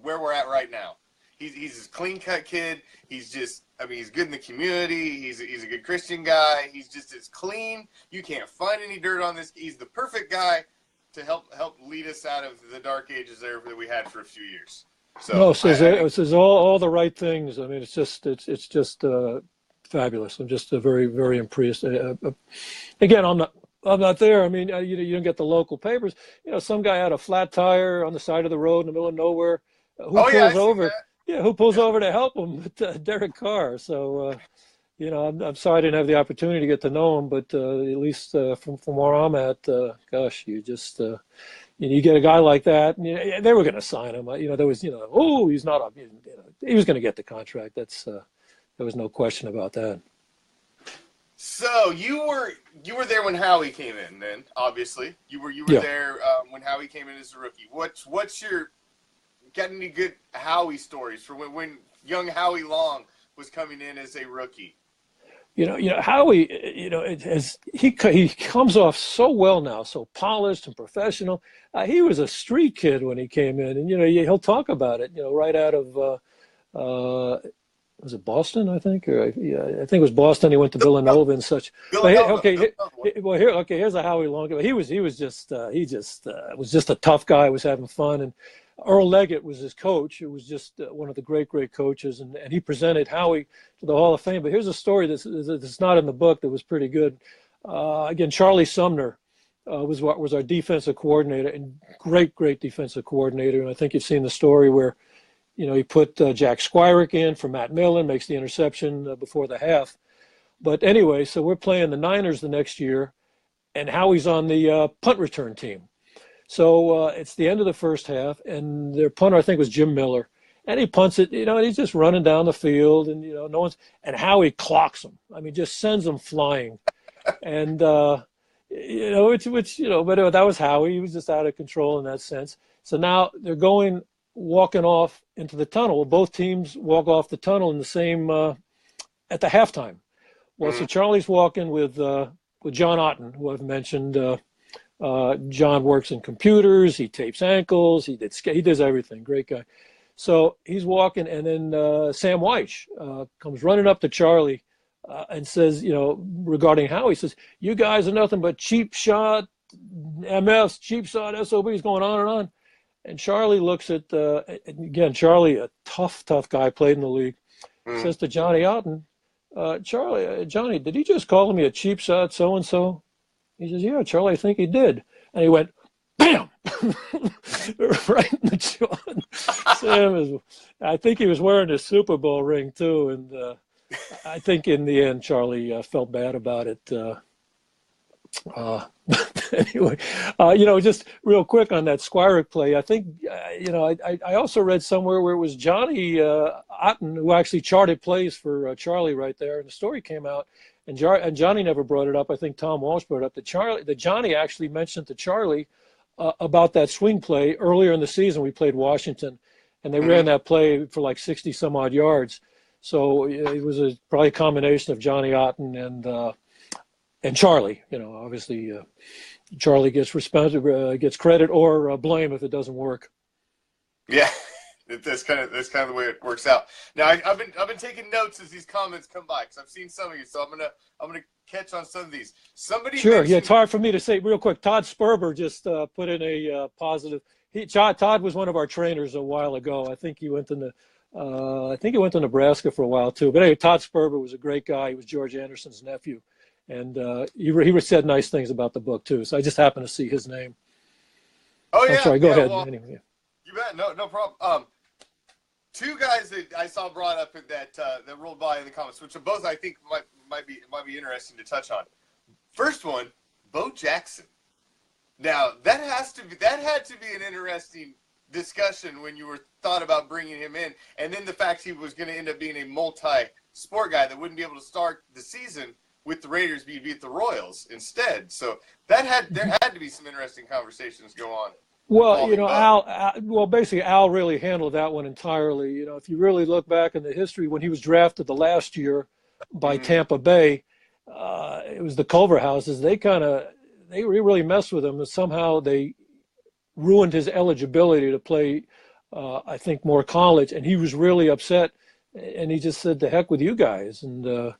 where we're at right now. He's a clean-cut kid. He's just, he's good in the community. He's a good Christian guy. He's just as clean. You can't find any dirt on this. He's the perfect guy to help lead us out of the dark ages there that we had for a few years. So it says all the right things. I mean, it's just fabulous. I'm just very, very impressed. Again, I'm not there. I mean, you don't get the local papers. Some guy had a flat tire on the side of the road in the middle of nowhere. Who pulls over? Yeah, who pulls over to help him? Derek Carr. So, I'm sorry I didn't have the opportunity to get to know him, but at least from where I'm at, gosh, you just you get a guy like that, and they were going to sign him. There was, oh, he's not, he was going to get the contract. There was no question about that. So you were there when Howie came in. Then obviously you were Yeah. there when Howie came in as a rookie. What's your got any good Howie stories for when young Howie Long was coming in as a rookie? Howie, he comes off so well now, so polished and professional. He was a street kid when he came in, and he'll talk about it. Right out of was it Boston? I think, or yeah, I think it was Boston. He went to Villanova and such. Here's a Howie Long. He was just was just a tough guy. Was having fun, and Earl Leggett was his coach. It was just one of the great coaches, and he presented Howie to the Hall of Fame. But here's a story that's not in the book that was pretty good. Again, Charlie Sumner was our defensive coordinator, and great defensive coordinator. And I think you've seen the story where, he put Jack Squirick in for Matt Millen, makes the interception before the half. But anyway, so we're playing the Niners the next year, and Howie's on the punt return team. So it's the end of the first half, and their punter, I think, was Jim Miller. And he punts it, and he's just running down the field, and, and Howie clocks him. I mean, just sends him flying. And, but that was Howie. He was just out of control in that sense. So now they're walking off into the tunnel. Both teams walk off the tunnel in the same, at the halftime. Well, so Charlie's walking with John Otten, who I've mentioned. John works in computers. He tapes ankles. He does everything. Great guy. So he's walking, and then Sam Weish comes running up to Charlie and says, regarding Howie, he says, "You guys are nothing but cheap shot MFs, cheap shot SOBs," going on and on. And Charlie looks at, again, Charlie, a tough guy, played in the league, says to Johnny Otten, Johnny, did he just call me a cheap shot so-and-so? He says, "Yeah, Charlie, I think he did." And he went, bam, right in the jaw. Sam I think he was wearing his Super Bowl ring too. And I think in the end, Charlie felt bad about it. Anyway, just real quick on that Squirick play, I think, I also read somewhere where it was Johnny Otten who actually charted plays for Charlie right there. And the story came out, and Johnny never brought it up. I think Tom Walsh brought it up. That Johnny actually mentioned to Charlie about that swing play earlier in the season. We played Washington, and they ran that play for like 60 some odd yards. So it was probably a combination of Johnny Otten and Charlie. Obviously Charlie gets gets credit or blame if it doesn't work. Yeah, that's kind of the way it works out. Now I've been taking notes as these comments come by because I've seen some of you, so I'm gonna catch on some of these. Sure, yeah, it's hard for me to say real quick. Todd Sperber just put in a positive. Todd was one of our trainers a while ago. I think he went to Nebraska for a while too. But anyway, Todd Sperber was a great guy. He was George Anderson's nephew. And he said nice things about the book too. So I just happened to see his name. Oh yeah. I'm sorry. Go ahead. Well, anyway. You bet. No problem. Two guys that I saw brought up in that rolled by in the comments, which are both I think might be interesting to touch on. First one, Bo Jackson. Now that had to be an interesting discussion when you were thought about bringing him in, and then the fact he was going to end up being a multi-sport guy that wouldn't be able to start the season with the Raiders, beat the Royals instead. So there had to be some interesting conversations go on. Well, basically Al really handled that one entirely. If you really look back in the history, when he was drafted the last year by Tampa Bay, it was the Culver houses. They really messed with him, and somehow they ruined his eligibility to play, I think, more college. And he was really upset. And he just said, "The heck with you guys," and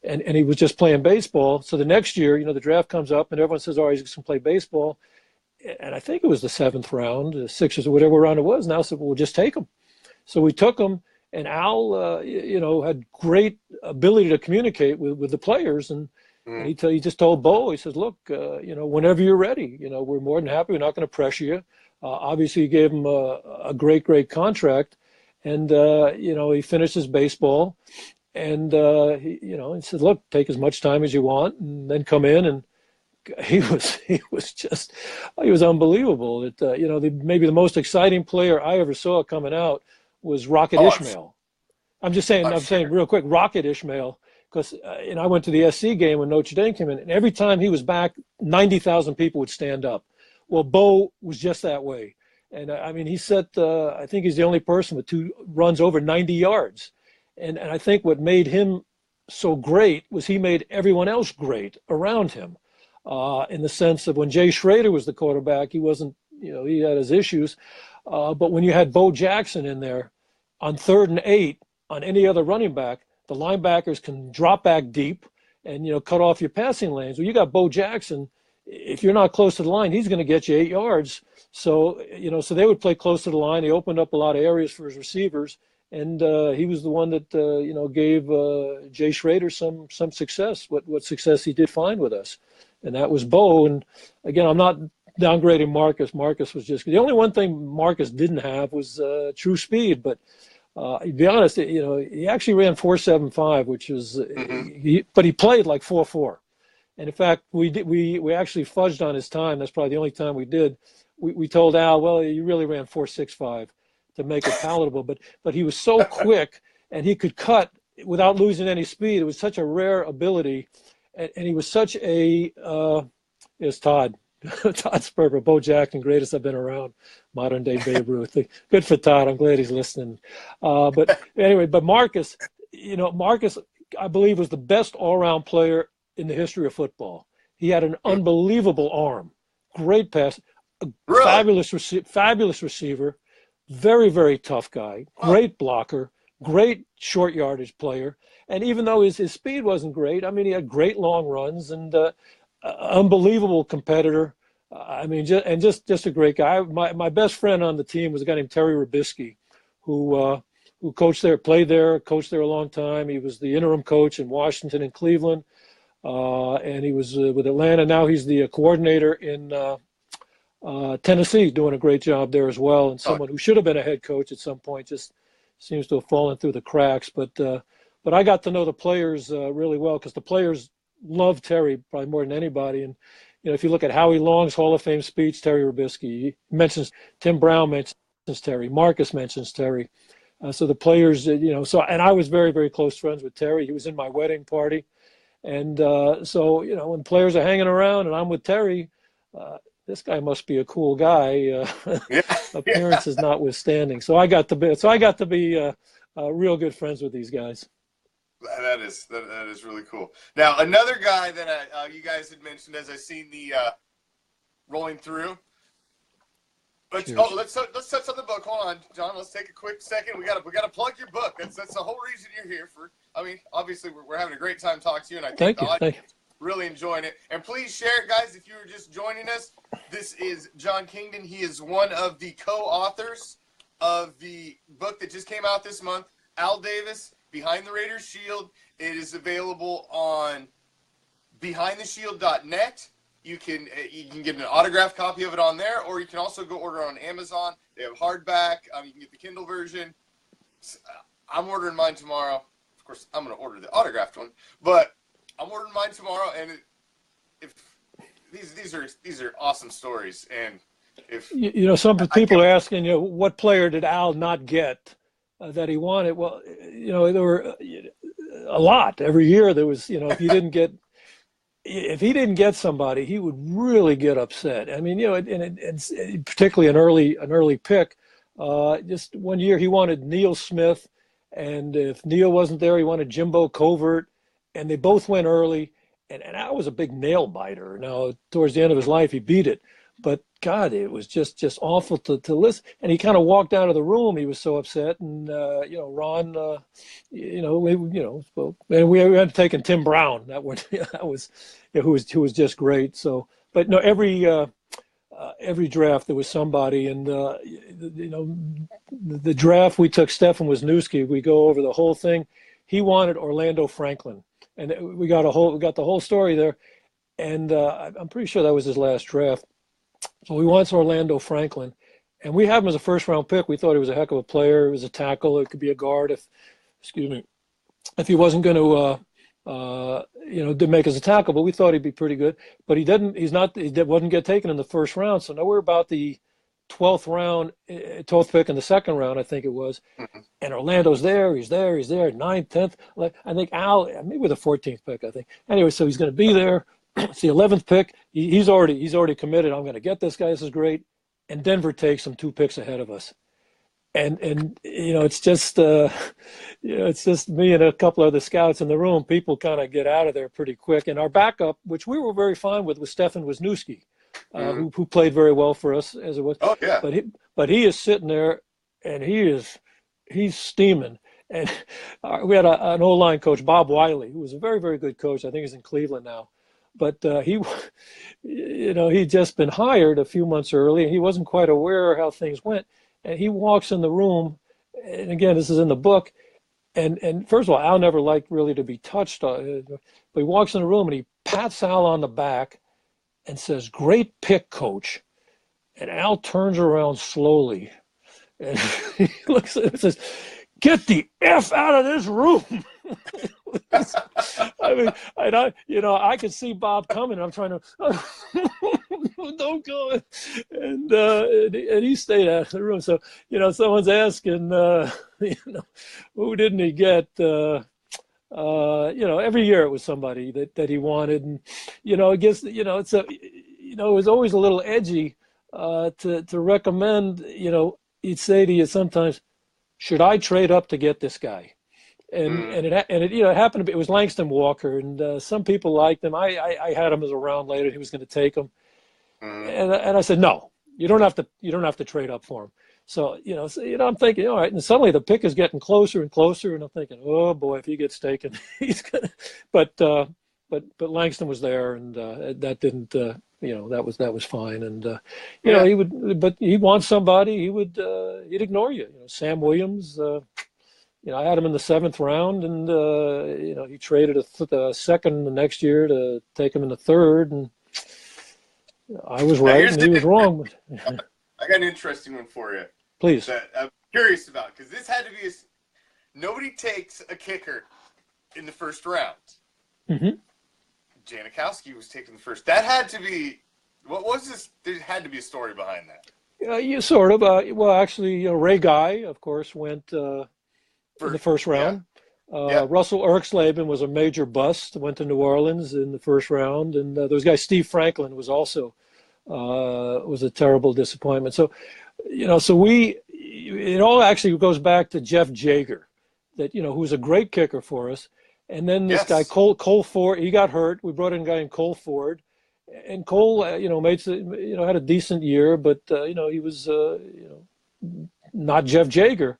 he was just playing baseball. So the next year, the draft comes up, and everyone says, "Oh, he's going to play baseball." And I think it was the 7th round, the 6th or whatever round it was. Now, said, "Well, we'll just take him." So we took him, and Al, had great ability to communicate with the players, and he just told Bo, he says, "Look, whenever you're ready, we're more than happy. We're not going to pressure you." Obviously, he gave him a great contract. And, he finishes baseball, and, he said, "Look, take as much time as you want, and then come in and he was unbelievable. Maybe the most exciting player I ever saw coming out was Rocket Ishmael. I'm saying real quick, Rocket Ishmael, because I went to the SC game when Notre Dame came in, and every time he was back, 90,000 people would stand up. Well, Bo was just that way. And he set, I think he's the only person with 2 runs over 90 yards. And I think what made him so great was he made everyone else great around him, in the sense of when Jay Schrader was the quarterback, he wasn't, he had his issues. But when you had Bo Jackson in there on 3rd and 8 on any other running back, the linebackers can drop back deep and, cut off your passing lanes. Well, you got Bo Jackson. If you're not close to the line, he's going to get you 8 yards. So, so they would play close to the line. He opened up a lot of areas for his receivers. And he was the one that, gave Jay Schrader some success, what success he did find with us. And that was Bo. And again, I'm not downgrading Marcus. Marcus was just, the only one thing Marcus didn't have was true speed. But to be honest, he actually ran 4.75, which was, but he played like 4.4. And in fact, we actually fudged on his time. That's probably the only time we did. We told Al, well, you really ran 4.65 to make it palatable, but he was so quick and he could cut without losing any speed. It was such a rare ability, and he was such a it's Todd Sperber, Bo Jackson, greatest I've been around, modern day Babe Ruth. Good for Todd. I'm glad he's listening. But anyway, but Marcus, Marcus, I believe, was the best all-around player in the history of football. He had an unbelievable arm, great pass, fabulous receiver, very, very tough guy, great blocker, great short yardage player. And even though his speed wasn't great, he had great long runs and unbelievable competitor. Just a great guy. My best friend on the team was a guy named Terry Rubisky, who coached there, coached there a long time. He was the interim coach in Washington and Cleveland. And he was with Atlanta. Now he's the coordinator in Tennessee, doing a great job there as well. And someone who should have been a head coach at some point just seems to have fallen through the cracks. But I got to know the players really well, because the players loved Terry probably more than anybody. And if you look at Howie Long's Hall of Fame speech, Terry Rubisky, he mentions Tim Brown, mentions Terry, Marcus mentions Terry. So the players, and I was very, very close friends with Terry. He was in my wedding party. And so, when players are hanging around and I'm with Terry, this guy must be a cool guy, appearances notwithstanding. So I got to be real good friends with these guys. That is really cool. Now, another guy that you guys had mentioned as I seen the rolling through. Let's touch on the book. Hold on, John. Let's take a quick second. We gotta plug your book. That's the whole reason you're here. Obviously we're having a great time talking to you, and I think the audience is really enjoying it. And please share it, guys. If you were just joining us, this is John Kingdon. He is one of the co-authors of the book that just came out this month, Al Davis, Behind the Raiders Shield. It is available on BehindTheShield.net. You can get an autographed copy of it on there, or you can also go order it on Amazon. They have hardback. You can get the Kindle version. I'm ordering mine tomorrow. Of course, I'm going to order the autographed one, but I'm ordering mine tomorrow. And if these are awesome stories, and if some people are asking, what player did Al not get that he wanted? Well, there were a lot every year. There was, if he didn't get somebody, he would really get upset. And it's particularly an early pick. Just one year he wanted Neil Smith, and if Neil wasn't there, he wanted Jimbo Covert, and they both went early. And I was a big nail biter. Now, towards the end of his life, he beat it. But God, it was just awful to listen. And he kind of walked out of the room. He was so upset. And Ron, and we had taken Tim Brown. That was who was just great. So, but no, every draft there was somebody. And the draft we took Stefan Wisniewski. We go over the whole thing. He wanted Orlando Franklin, and we got the whole story there. And I'm pretty sure that was his last draft. So we want Orlando Franklin, and we have him as a first-round pick. We thought he was a heck of a player. He was a tackle. It could be a guard if he wasn't going to, didn't make us a tackle, but we thought he'd be pretty good. But he didn't. He wouldn't get taken in the first round. So now we're about the 12th pick in the second round, I think it was. And Orlando's there. He's there. 9th, 10th. I think Al, maybe with the 14th pick, I think. Anyway, so he's going to be there. It's the 11th pick. He's already committed. I'm going to get this guy. This is great. And Denver takes him 2 picks ahead of us. And it's just it's just me and a couple of the scouts in the room. People kind of get out of there pretty quick. And our backup, which we were very fine with, was Stefan Wisniewski, who played very well for us as it was. Oh yeah. But he is sitting there, and he's steaming. And we had an O-line coach, Bob Wiley, who was a very, very good coach. I think he's in Cleveland now. But he'd just been hired a few months early, and he wasn't quite aware of how things went. And he walks in the room, and again, this is in the book. And first of all, Al never liked really to be touched, but he walks in the room and he pats Al on the back and says, "Great pick, coach." And Al turns around slowly, and he looks at him and says, "Get the F out of this room." I mean, I could see Bob coming. I'm trying to, don't go. And he stayed out of the room. So, someone's asking, who didn't he get? Every year it was somebody that he wanted. And, I guess, it was always a little edgy to recommend, he'd say to you sometimes, should I trade up to get this guy? And it happened to be, it was Langston Walker, and some people liked him. I had him as a round later. He was going to take him, and I said, no, you don't have to trade up for him. So I'm thinking, all right, and suddenly the pick is getting closer and closer, and I'm thinking, oh boy, if he gets taken, he's gonna. But Langston was there, and that didn't. That was fine, and he would, but he wants somebody. He'd ignore you. Sam Williams. I had him in the 7th round, and he traded a second the next year to take him in the 3rd, and I was right and he was wrong. I got an interesting one for you. Please. That I'm curious about, because this had to be nobody takes a kicker in the first round. Mm-hmm. Janikowski was taken first. That had to be, what was this? There had to be a story behind that. Sort of. Well, actually, Ray Guy, of course, went in the first round. Yeah. Russell Erxleben was a major bust, went to New Orleans in the first round. And there was a guy, Steve Franklin, was also was a terrible disappointment. So, it all actually goes back to Jeff Jager, who was a great kicker for us. And then this guy, Cole Ford, he got hurt. We brought in a guy named Cole Ford. And Cole, had a decent year, but, he was, not Jeff Jager.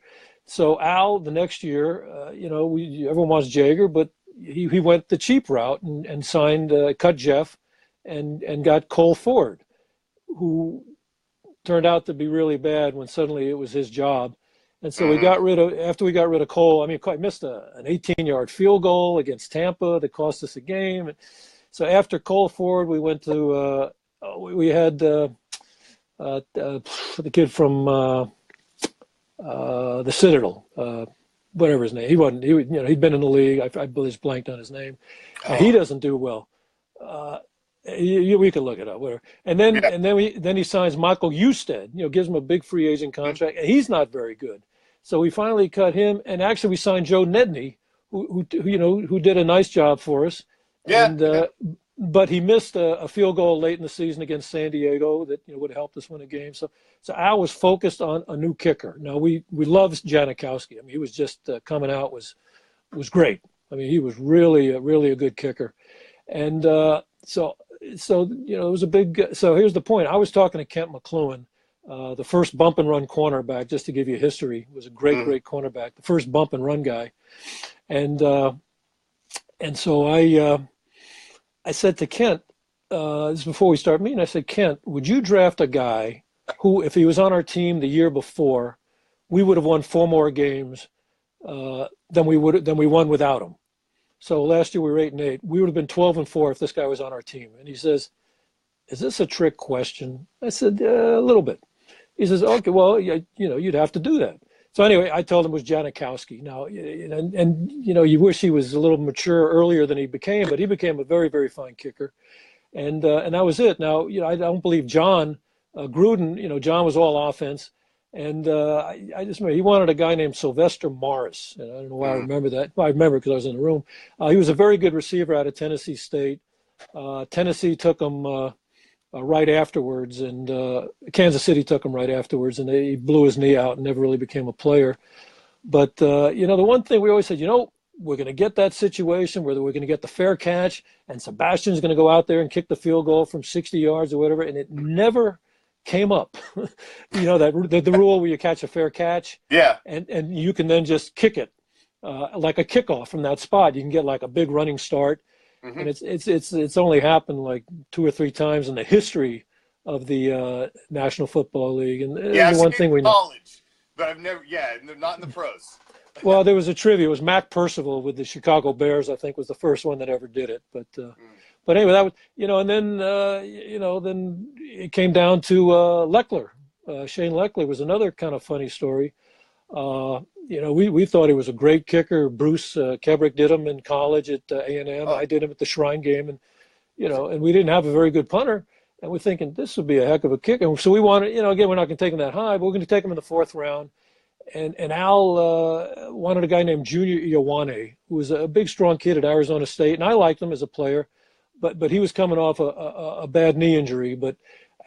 So Al, the next year, everyone wants Jager, but he went the cheap route and signed, cut Jeff, and got Cole Ford, who turned out to be really bad when suddenly it was his job. And so after we got rid of Cole, I missed an 18-yard field goal against Tampa that cost us a game. And so after Cole Ford, we went to we had the kid from the Citadel, whatever his name. He'd been in the league. I just blanked on his name. He doesn't do well. We could look it up, whatever. And then he signs Michael Usted, gives him a big free agent contract, and he's not very good. So we finally cut him, and actually we signed Joe Nedney, who did a nice job for us. Yeah. But he missed a field goal late in the season against San Diego that would have helped us win a game. So Al was focused on a new kicker. Now we love Janikowski. He was just coming out was great. He was really a good kicker, and so it was a big. So here's the point. I was talking to Kent McLuhan, the first bump and run cornerback. Just to give you history, was a great cornerback, the first bump and run guy, and so I said to Kent, this is before we start meeting, I said, Kent, would you draft a guy who, if he was on our team the year before, we would have won 4 more games than we won without him? So last year we were 8-8. We would have been 12-4 if this guy was on our team. And he says, is this a trick question? I said, a little bit. He says, okay, well, you'd have to do that. So anyway, I told him it was Janikowski. Now, and you know, you wish he was a little mature earlier than he became, but he became a very, very fine kicker, and that was it. Now, you know, I don't believe John Gruden. You know, John was all offense, and I just remember he wanted a guy named Sylvester Morris, and I don't know why I remember that. Well, I remember because I was in the room. He was a very good receiver out of Tennessee State. Tennessee took him. Right afterwards, and Kansas City took him right afterwards, and he blew his knee out and never really became a player. But, you know, the one thing we always said, you know, we're going to get that situation where we're going to get the fair catch, and Sebastian's going to go out there and kick the field goal from 60 yards or whatever, and it never came up. You know, that the rule where you catch a fair catch, Yeah, and you can then just kick it like a kickoff from that spot. You can get like a big running start. And it's only happened like 2 or 3 times in the history of the National Football League. And yeah, the one thing we know. College, but I've never, not in the pros. Well, there was a trivia. It was Mac Percival with the Chicago Bears, I think, was the first one that ever did it. But anyway, that was, you know, and then you know, then it came down to Leckler. Shane Leckler was another kind of funny story. You know, we thought he was a great kicker. Bruce Kebrick did him in college at A&M. I did him at the Shrine Game, and you know, and we didn't have a very good punter. And we're thinking this would be a heck of a kicker. So we wanted, you know, again, we're not going to take him that high, but we're going to take him in the 4th round. And Al wanted a guy named Junior Ioane, who was a big, strong kid at Arizona State, and I liked him as a player, but he was coming off a bad knee injury. But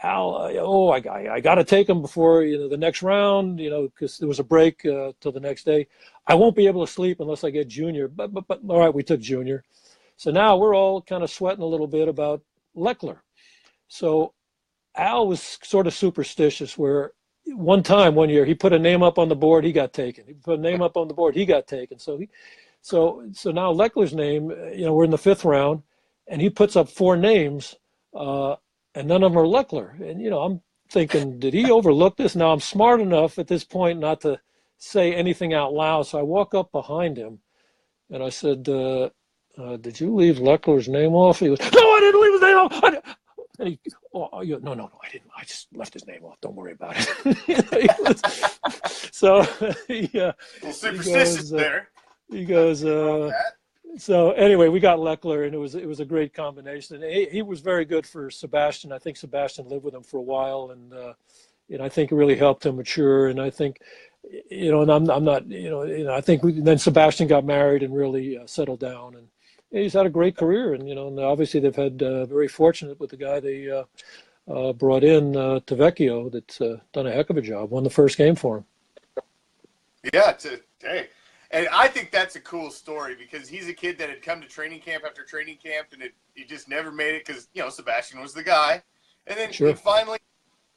Al, I got to take him before, you know, the next round, you know, because there was a break till the next day. I won't be able to sleep unless I get Junior. But all right, we took Junior. So now we're all kind of sweating a little bit about Leckler. So Al was sort of superstitious where one year, he put a name up on the board, he got taken. He put a name up on the board, he got taken. So now Leckler's name, you know, we're in the 5th round, and he puts up 4 names, and none of them are Leckler. And, you know, I'm thinking, did he overlook this? Now, I'm smart enough at this point not to say anything out loud. So I walk up behind him and I said, did you leave Leckler's name off? He goes, no, I didn't leave his name off. And he, no, I didn't. I just left his name off. Don't worry about it. So Well, superstitious there. He goes, so anyway, we got Leckler, and it was a great combination. And he was very good for Sebastian. I think Sebastian lived with him for a while, and I think it really helped him mature. And I think, you know, and I'm not, you know, I think then Sebastian got married and really settled down, and he's had a great career. And you know, and obviously they've had very fortunate with the guy they brought in, Tavecchio, that's done a heck of a job. Won the first game for him. Yeah, hey. And I think that's a cool story because he's a kid that had come to training camp after training camp, and he just never made it because, you know, Sebastian was the guy. And then he finally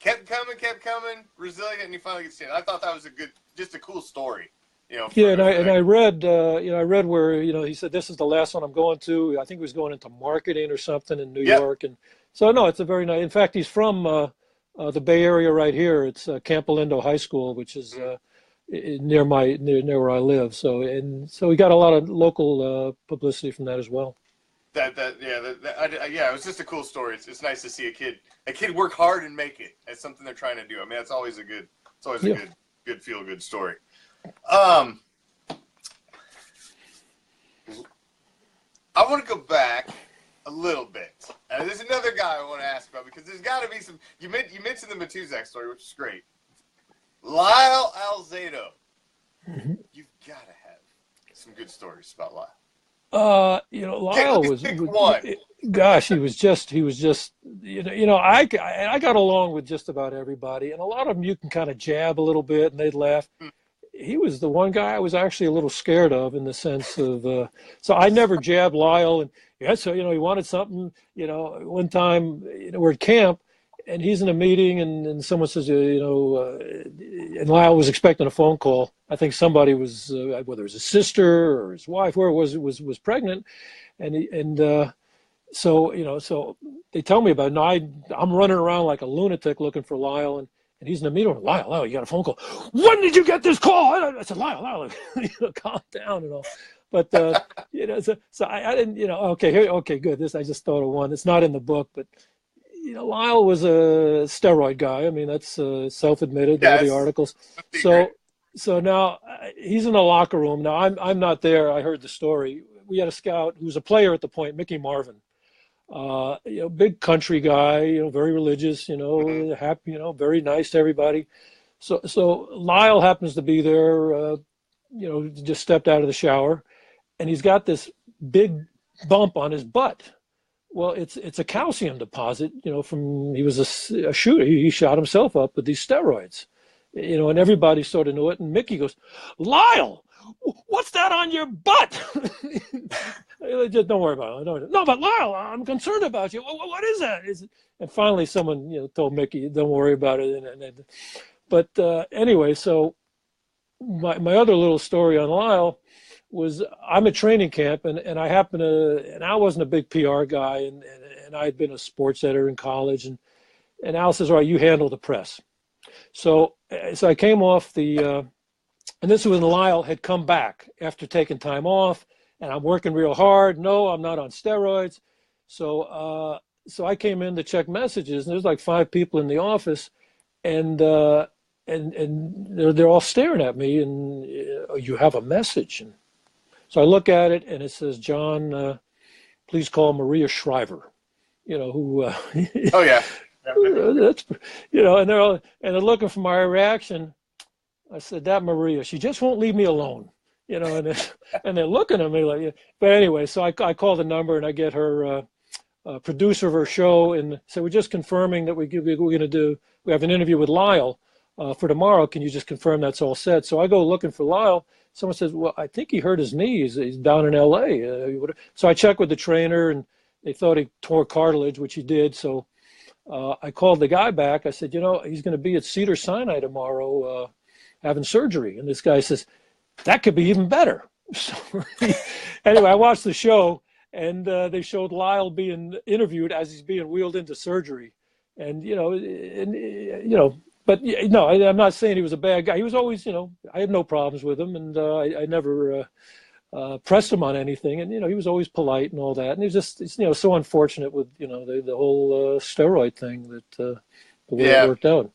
kept coming, resilient, and he finally gets in. I thought that was just a cool story. You know, yeah, and I read, I read where, you know, he said, this is the last one I'm going to. I think he was going into marketing or something in New York. And so, no, it's a very nice, in fact, he's from the Bay Area right here. It's Camp Alindo High School, which is near where I live. So we got a lot of local publicity from that as well. It was just a cool story. It's nice to see a kid work hard and make it. It's something they're trying to do. I mean, it's always a good feel good story. I want to go back a little bit. There's another guy I want to ask about because there's got to be some. You mentioned the Matuzak story, which is great. Lyle Alzado. Mm-hmm. You've got to have some good stories about Lyle. You know, Lyle was one. Gosh, he was just you know, I got along with just about everybody, and a lot of them you can kind of jab a little bit and they'd laugh. He was the one guy I was actually a little scared of in the sense of so I never jabbed Lyle, and so you know, he wanted something, you know, one time, you know, we're at camp and he's in a meeting and someone says, you know, and Lyle was expecting a phone call. I think somebody was, whether it was his sister or his wife, whoever was pregnant. So, you know, so they tell me about it. Now I'm running around like a lunatic looking for Lyle, and he's in the meeting. Lyle, you got a phone call. When did you get this call? I said, Lyle, you know, calm down and all. But, you know, so I didn't, you know, okay, good. I just thought of one. It's not in the book, but, you know, Lyle was a steroid guy. I mean, that's self-admitted, all the articles. So, So now he's in the locker room. Now I'm not there. I heard the story. We had a scout who was a player at the point, Mickey Marvin. Big country guy, very religious, happy, very nice to everybody. So Lyle happens to be there, just stepped out of the shower, and he's got this big bump on his butt. Well, it's a calcium deposit, from he was a shooter. He shot himself up with these steroids, and everybody sort of knew it. And Mickey goes, Lyle, what's that on your butt? Just don't worry about it. No, but Lyle, I'm concerned about you. What is that? And finally, someone told Mickey, don't worry about it. But anyway, so my other little story on Lyle was I'm at training camp, and I happen to, and I wasn't a big PR guy, and I had been a sports editor in college, and Al says, all right, you handle the press. So I came off and this was when Lyle had come back after taking time off, and I'm working real hard. No, I'm not on steroids. So I came in to check messages, and there's like 5 people in the office, and they're all staring at me, and you have a message. And so I look at it, and it says, John, please call Maria Shriver, who. Oh yeah. That's, and they're looking for my reaction. I said, that Maria, she just won't leave me alone, and they're looking at me like, but anyway, so I call the number, and I get her producer of her show, and so we're just confirming that we're going to do, we have an interview with Lyle for tomorrow. Can you just confirm that's all set? So I go looking for Lyle. Someone says, well, I think he hurt his knee. He's down in LA. So I checked with the trainer, and they thought he tore cartilage, which he did. So I called the guy back. I said, he's going to be at Cedars-Sinai tomorrow having surgery. And this guy says, that could be even better. So anyway, I watched the show, and they showed Lyle being interviewed as he's being wheeled into surgery. And, but no, I'm not saying he was a bad guy. He was always, I had no problems with him, and I never pressed him on anything. And, he was always polite and all that. And it was just, it's, so unfortunate with, the whole steroid thing that the way it worked out.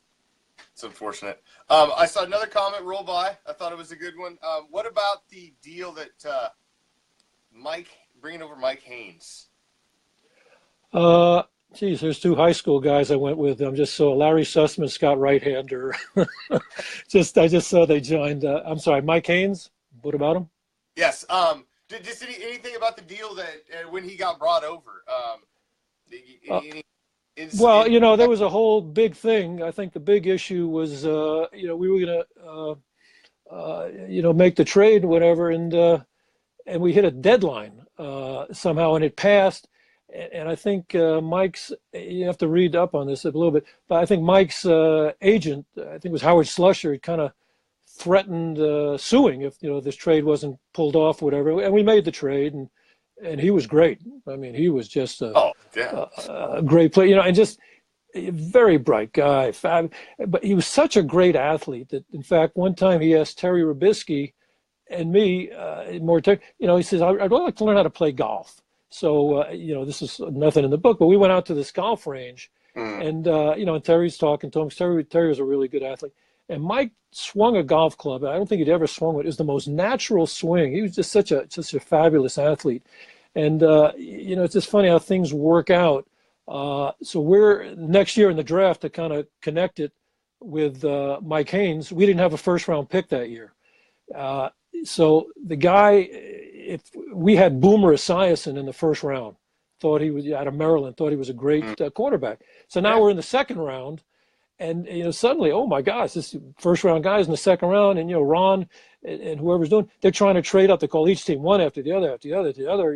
It's unfortunate. I saw another comment roll by. I thought it was a good one. What about the deal that bringing over Mike Haynes? Geez, there's 2 high school guys I went with. I'm just so Larry Sussman, Scott Right-hander. I just saw they joined. I'm sorry, Mike Haynes. What about him? Yes. Just anything about the deal that when he got brought over? There was a whole big thing. I think the big issue was, we were gonna, make the trade, or whatever, and we hit a deadline somehow, and it passed. And I think Mike's, you have to read up on this a little bit, but I think Mike's agent, I think it was Howard Slusher, he kind of threatened suing if, this trade wasn't pulled off, whatever. And we made the trade, and he was great. I mean, he was just a great player, and just a very bright guy. But he was such a great athlete that, in fact, one time he asked Terry Robisky and me, he says, I'd really like to learn how to play golf. So, this is nothing in the book, but we went out to this golf range, and, and Terry's talking to him. Terry was a really good athlete. And Mike swung a golf club. I don't think he'd ever swung it. It was the most natural swing. He was just such a fabulous athlete. And, it's just funny how things work out. So we're next year in the draft to kind of connect it with Mike Haynes. We didn't have a first-round pick that year. So the guy, if we had Boomer Esiason in the first round, thought he was out of Maryland, thought he was a great quarterback. So now we're in the second round, and suddenly, oh my gosh, this first round guys in the second round, and Ron and whoever's doing, they're trying to trade up. They call each team one after the other, after the other, after the other.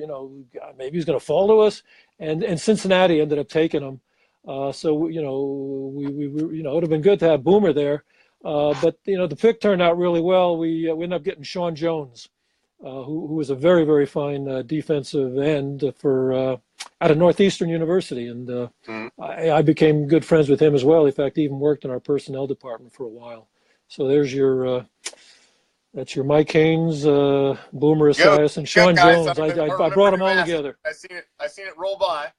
God, maybe he's going to fall to us, and Cincinnati ended up taking him. So we it would have been good to have Boomer there. But the pick turned out really well. We ended up getting Sean Jones, who was a very, very fine defensive end for out of Northeastern University, and I became good friends with him as well. In fact, he even worked in our personnel department for a while. So there's your that's your Mike Haynes, Boomer Esiason, and Sean Jones. I brought them all together. I seen it roll by.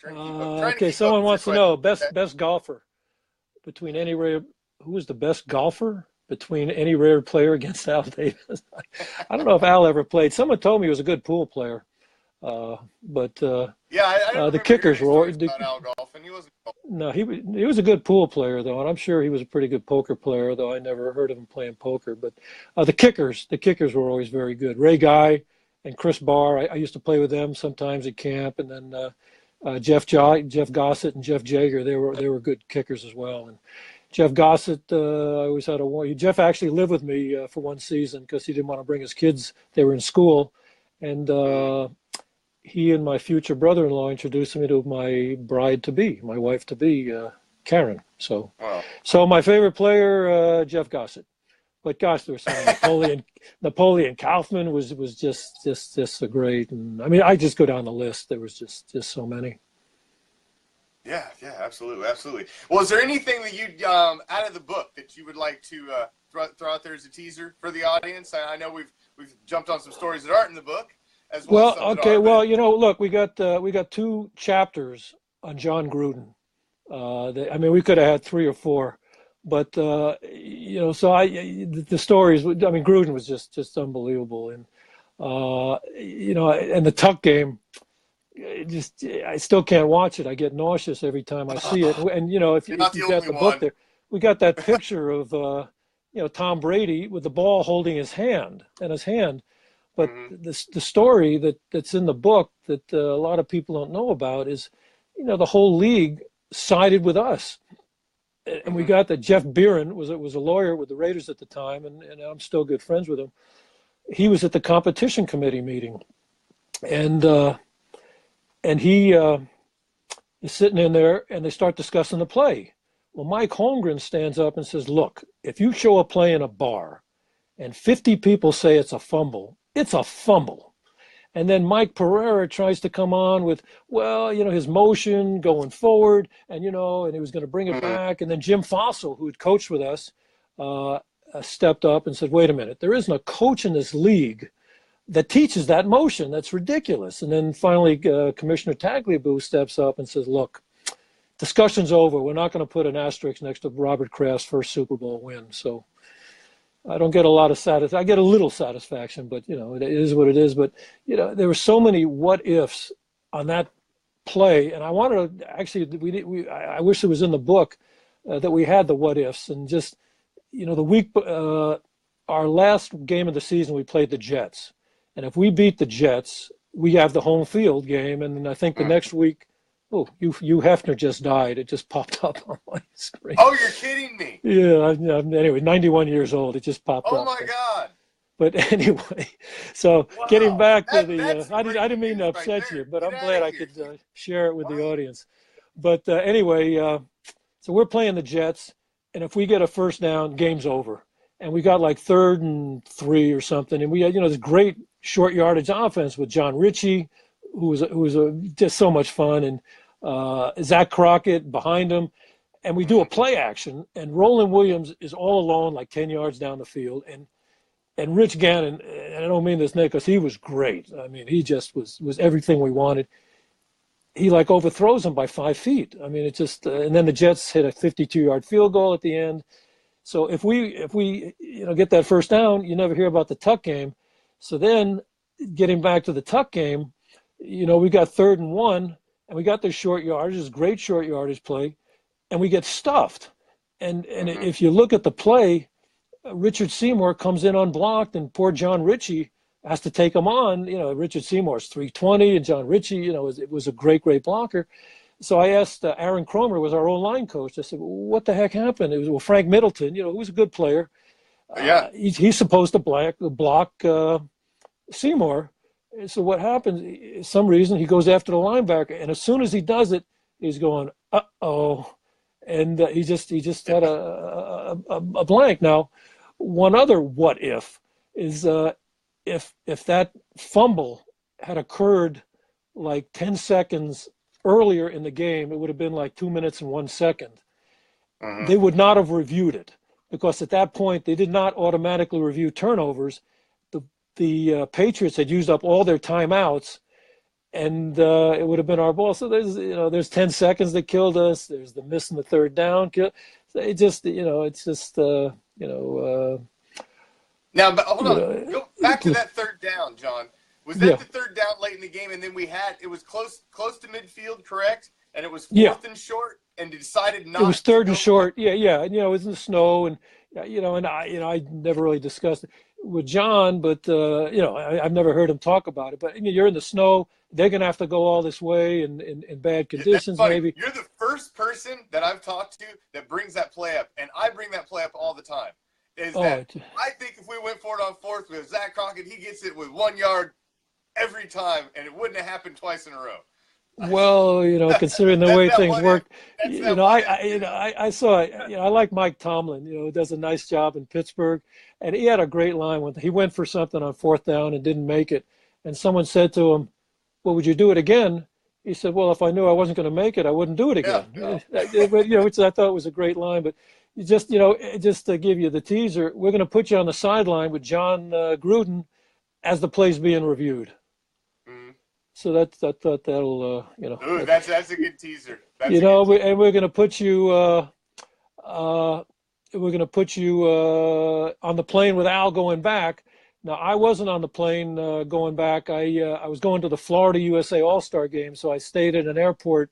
Okay, someone wants to know best golfer. Between who was the best golfer between any Raider player against Al Davis. I don't know if Al ever played. Someone told me he was a good pool player, but Yeah, I don't the remember kickers hearing were. stories about Al Golf, and he wasn't. No, he was a good pool player though, and I'm sure he was a pretty good poker player, though I never heard of him playing poker. But the kickers were always very good. Ray Guy and Chris Barr, I used to play with them sometimes at camp, and then Jeff Gossett and Jeff Jager, they were good kickers as well. And Jeff Gossett, I always had a war. Jeff actually lived with me for one season because he didn't want to bring his kids. They were in school, and he and my future brother-in-law introduced me to my bride-to-be, my wife-to-be, Karen. So, Wow. So my favorite player, Jeff Gossett. But gosh, there was some Napoleon Kaufman was just a great. And I mean, I just go down the list. There was just so many. Yeah, absolutely. Well, is there anything that you out of the book that you would like to throw out there as a teaser for the audience? I know we've jumped on some stories that aren't in the book. As well, okay. Well, look, we got 2 chapters on John Gruden. I mean, we could have had 3 or 4, but so the stories. I mean, Gruden was just unbelievable, and and the Tuck game. I still can't watch it. I get nauseous every time I see it. And if you got the book there, we got that picture of Tom Brady with the ball holding his hand. But the story that's in the book that a lot of people don't know about is, the whole league sided with us, and we got that Jeff Beeren was a lawyer with the Raiders at the time, and I'm still good friends with him. He was at the competition committee meeting, and he is sitting in there, and they start discussing the play. Well, Mike Holmgren stands up and says, "Look, if you show a play in a bar, and 50 people say it's a fumble, it's a fumble." And then Mike Pereira tries to come on with, his motion going forward, and he was going to bring it back. And then Jim Fossil, who had coached with us, stepped up and said, "Wait a minute, there isn't a coach in this league that teaches that motion. That's ridiculous." And then finally, Commissioner Tagliabue steps up and says, "Look, discussion's over. We're not going to put an asterisk next to Robert Kraft's first Super Bowl win." So I don't get a lot of I get a little satisfaction, but it is what it is. But there were so many what ifs on that play, and I wanted to actually I wish it was in the book that we had the what ifs, and just the week our last game of the season we played the Jets, and if we beat the Jets, we have the home field game, and then I think the next week. Oh, Hugh Hefner just died. It just popped up on my screen. Oh, you're kidding me. Yeah. Anyway, 91 years old. It just popped up. Oh, my God. But anyway, so getting back to I didn't mean to upset you, but I'm glad I could share it with the audience. But anyway, so we're playing the Jets, and if we get a first down, game's over. And we got like 3rd and 3 or something, and we had this great short yardage offense with John Ritchie, who was just so much fun, and Zach Crockett behind him, and we do a play action, and Roland Williams is all alone, like 10 yards down the field, and Rich Gannon, and I don't mean this, Nick, because he was great. I mean, he just was everything we wanted. He like overthrows him by 5 feet. I mean, it just and then the Jets hit a 52-yard field goal at the end. So if we get that first down, you never hear about the Tuck game. So then getting back to the Tuck game, we got 3rd and 1, and we got this short yardage, this great short yardage play, and we get stuffed. And if you look at the play, Richard Seymour comes in unblocked, and poor John Ritchie has to take him on. Richard Seymour's 320, and John Ritchie, it was a great blocker. So I asked Aaron Cromer, was our own line coach. I said, "What the heck happened?" It was Frank Middleton, who was a good player. He's supposed to block Seymour. So what happens, some reason, he goes after the linebacker, and as soon as he does it, he's going, uh-oh. And he just had a blank. Now, one other what if is if that fumble had occurred like 10 seconds earlier in the game, it would have been like 2 minutes and 1 second. They would not have reviewed it, because at that point, they did not automatically review turnovers. The Patriots had used up all their timeouts, and it would have been our ball. So there's 10 seconds that killed us. There's the miss in the 3rd down. It just, it's just you know. Now, but hold on. Go back to Yeah. that third down, John. Was that Yeah. the third down late in the game, and then it was close to midfield, correct? And it was Yeah. fourth and short, and decided It was not to third go and for short. Yeah, yeah. And, it was in the snow, and and I never really discussed it with John, but I've never heard him talk about it. But you're in the snow. They're gonna have to go all this way in bad Yeah, that's conditions, funny. maybe. You're the first person that I've talked to that brings that play up, and I bring that play up all the time. Is Oh, that I think if we went for it on fourth with Zach Crockett, he gets it with 1 yard every time, and it wouldn't have happened twice in a row. well, considering the way That things one work, that's that one end, I saw, I like Mike Tomlin, who does a nice job in Pittsburgh, and he had a great line when he went for something on fourth down and didn't make it, and someone said to him, "Well, would you do it again?" He said, "Well, if I knew I wasn't going to make it, I wouldn't do it Yeah, again." yeah. But which I thought was a great line. But just to give you the teaser, we're going to put you on the sideline with John Gruden as the play's being reviewed. Mhm. So I thought that'll Ooh, that's a good teaser. That's and we're going to put you on the plane with Al going back. Now, I wasn't on the plane going back. I was going to the Florida USA All-Star game, so I stayed at an airport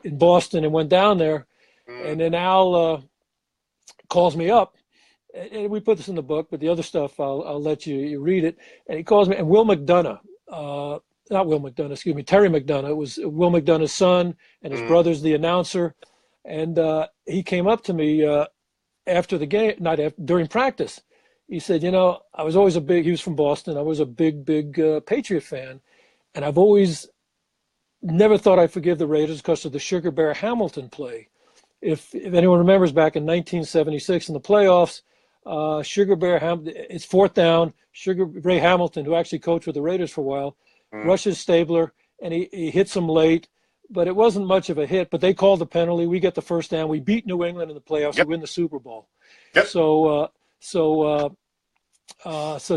in Boston and went down there. And then Al calls me up, and we put this in the book, but the other stuff I'll let you read it. And he calls me, and Will McDonough, not Will McDonough, excuse me, Terry McDonough. It was Will McDonough's son, and his brother's the announcer. And he came up to me after the game, during practice. He said, I was always he was from Boston. I was a big Patriot fan. And I've always never thought I'd forgive the Raiders because of the Sugar Bear Hamilton play. If anyone remembers back in 1976 in the playoffs, Sugar Bear it's fourth down. Ray Hamilton, who actually coached with the Raiders for a while, rushes Stabler, and he hits him late. But it wasn't much of a hit. But they called the penalty. We get the first down. We beat New England in the playoffs. Yep. We win the Super Bowl. Yep. So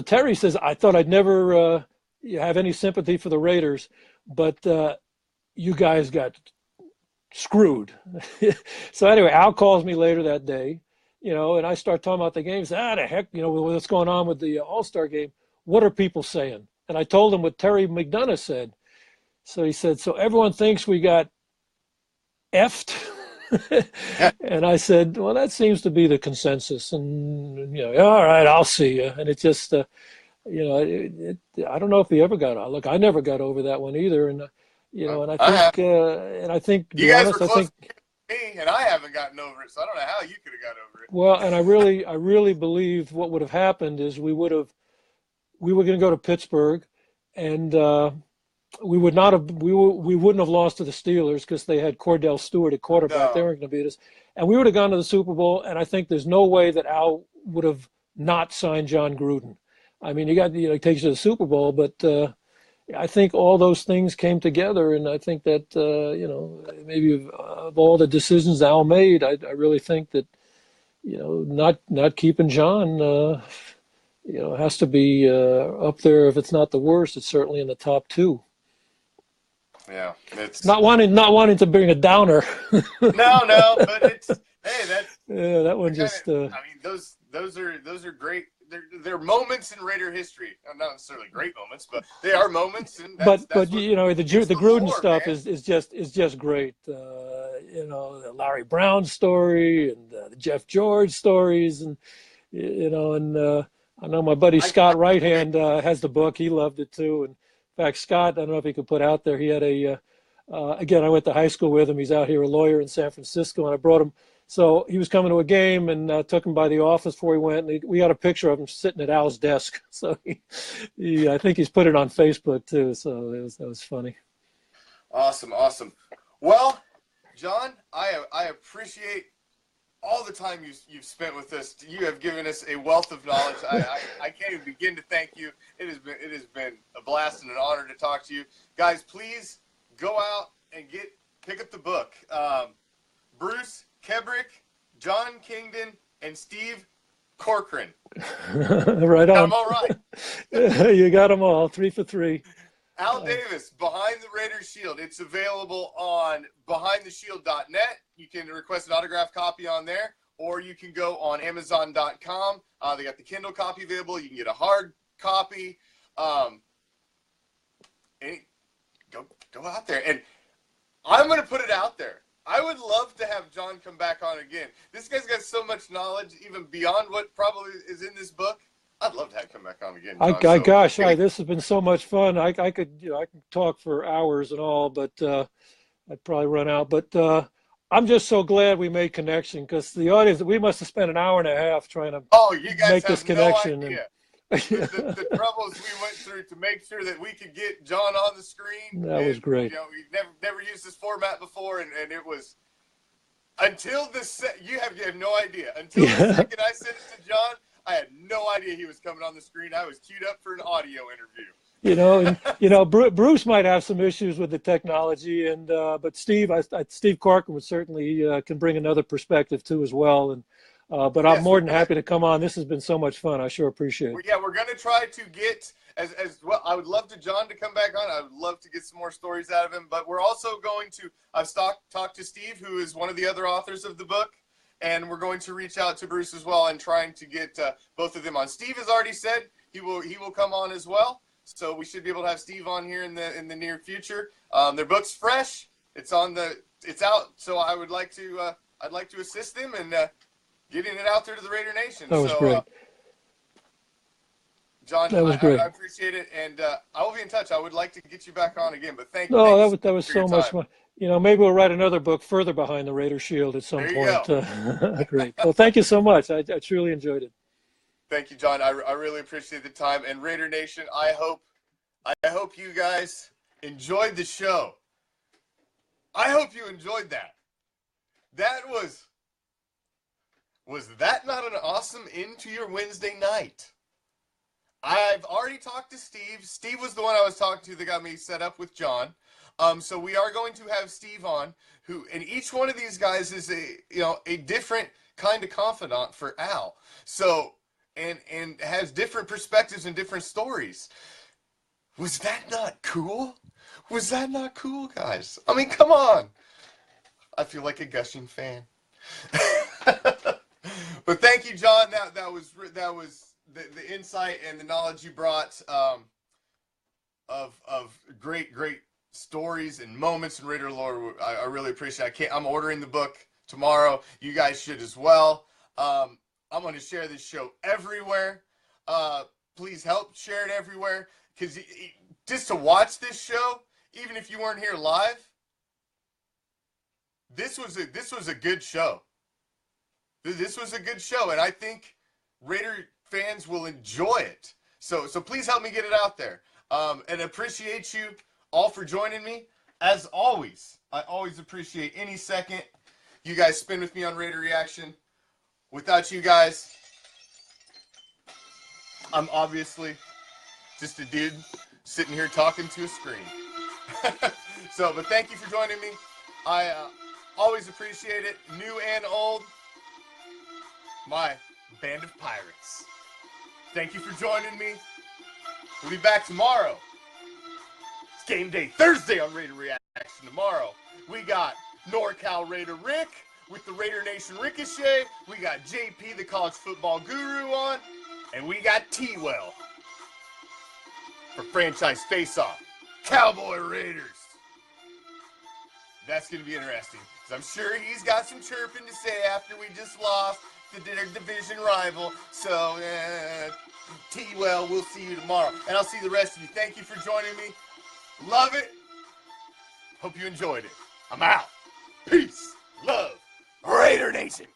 Terry says, I thought I'd never have any sympathy for the Raiders, but you guys got screwed. So anyway, Al calls me later that day, and I start talking about the game. He said, the heck, what's going on with the All-Star game? What are people saying? And I told him what Terry McDonough said. So he said, so everyone thinks we got effed? And I said, well, that seems to be the consensus. And, all right, I'll see you. And it just, I don't know if he ever got on. Look, I never got over that one either. And, and I think, to you be guys honest, were I close think, to me, and I haven't gotten over it. So I don't know how you could have got over it. well, and I really believe what would have happened is we were going to go to Pittsburgh, and we wouldn't have lost to the Steelers because they had Cordell Stewart at quarterback. No. They weren't going to beat us, and we would have gone to the Super Bowl. And I think there's no way that Al would have not signed John Gruden. I mean, he takes you to the Super Bowl, but I think all those things came together, and I think that maybe of all the decisions Al made, I really think that not keeping John has to be up there. If it's not the worst, it's certainly in the top two. Yeah, it's not wanting to bring a downer. no, but it's that one just. I mean, those are great. They're moments in Raider history. Not necessarily great moments, but they are moments. And the Gruden lore, stuff man. is just great. The Larry Brown story and the Jeff George stories, and I know my buddy Scott Righthand has the book. He loved it too. And in fact, Scott, I don't know if he could put out there. He had again, I went to high school with him. He's out here, a lawyer in San Francisco, and I brought him. So he was coming to a game, and took him by the office before he went. And we got a picture of him sitting at Al's desk. So I think he's put it on Facebook too. So that was funny. Awesome. Well, John, I appreciate all the time you've spent with us. You have given us a wealth of knowledge. I can't even begin to thank you. It has been a blast and an honor to talk to you. Guys, please go out and pick up the book. Bruce Kebrick, John Kingdon, and Steve Corcoran. Right on. Got them all right. You got them all. 3 for 3. Al Davis, Behind the Raiders Shield. It's available on behindtheshield.net. You can request an autographed copy on there, or you can go on Amazon.com. They got the Kindle copy available. You can get a hard copy. Go out there. And I'm going to put it out there. I would love to have John come back on again. This guy's got so much knowledge, even beyond what probably is in this book. I'd love to have him come back on again, John. Gosh, this has been so much fun. I could, I can talk for hours and all, but I'd probably run out. But I'm just so glad we made connection, because the audience, we must have spent an hour and a half trying to you guys make have this connection. No idea. the troubles we went through to make sure that we could get John on the screen. That was great. We've never used this format before, and it was until this. You have no idea. Until the second I sent it to John, I had no idea he was coming on the screen. I was queued up for an audio interview. Bruce might have some issues with the technology, and but Steve Corcoran would certainly can bring another perspective too as well. And but I'm more than happy to come on. This has been so much fun. I sure appreciate it. Yeah, we're going to try to get as well. I would love John to come back on. I would love to get some more stories out of him. But we're also going to. I've talked to Steve, who is one of the other authors of the book, and we're going to reach out to Bruce as well and trying to get both of them on. Steve has already said he will come on as well. So we should be able to have Steve on here in the near future. Their book's fresh. It's out. So I would like to I'd like to assist them and getting it out there to the Raider Nation. That was great. John, that was great. I appreciate it, and I will be in touch. I would like to get you back on again, but thank you. Oh, that was so much fun. Maybe we'll write another book further behind the Raider Shield at some point. Great. Well, thank you so much. I truly enjoyed it. Thank you, John. I really appreciate the time. And Raider Nation, I hope you guys enjoyed the show. I hope you enjoyed that. Was that not an awesome end to your Wednesday night? I've already talked to Steve. Steve was the one I was talking to that got me set up with John. So we are going to have Steve on, and each one of these guys is a different kind of confidant for Al. So and has different perspectives and different stories. Was that not cool? Was that not cool, guys? I mean, come on. I feel like a gushing fan. But thank you, John. That was the insight and the knowledge you brought of great stories and moments in Raider lore. I really appreciate it. I'm ordering the book tomorrow. You guys should as well. I'm going to share this show everywhere. Please help share it everywhere, because just to watch this show, even if you weren't here live, this was a good show. This was a good show, and I think Raider fans will enjoy it. So please help me get it out there. And appreciate you all for joining me. As always, I always appreciate any second you guys spend with me on Raider Reaction. Without you guys, I'm obviously just a dude sitting here talking to a screen. But thank you for joining me. I always appreciate it, new and old. My band of pirates. Thank you for joining me. We'll be back tomorrow. It's game day Thursday on Raider Reaction. Tomorrow, we got NorCal Raider Rick with the Raider Nation Ricochet. We got JP, the college football guru, on. And we got T-Well for Franchise Face-Off. Cowboy Raiders. That's going to be interesting, because I'm sure he's got some chirping to say after we just lost to their division rival. So, T-Well, we'll see you tomorrow. And I'll see the rest of you. Thank you for joining me. Love it. Hope you enjoyed it. I'm out. Peace. Love. Raider Nation.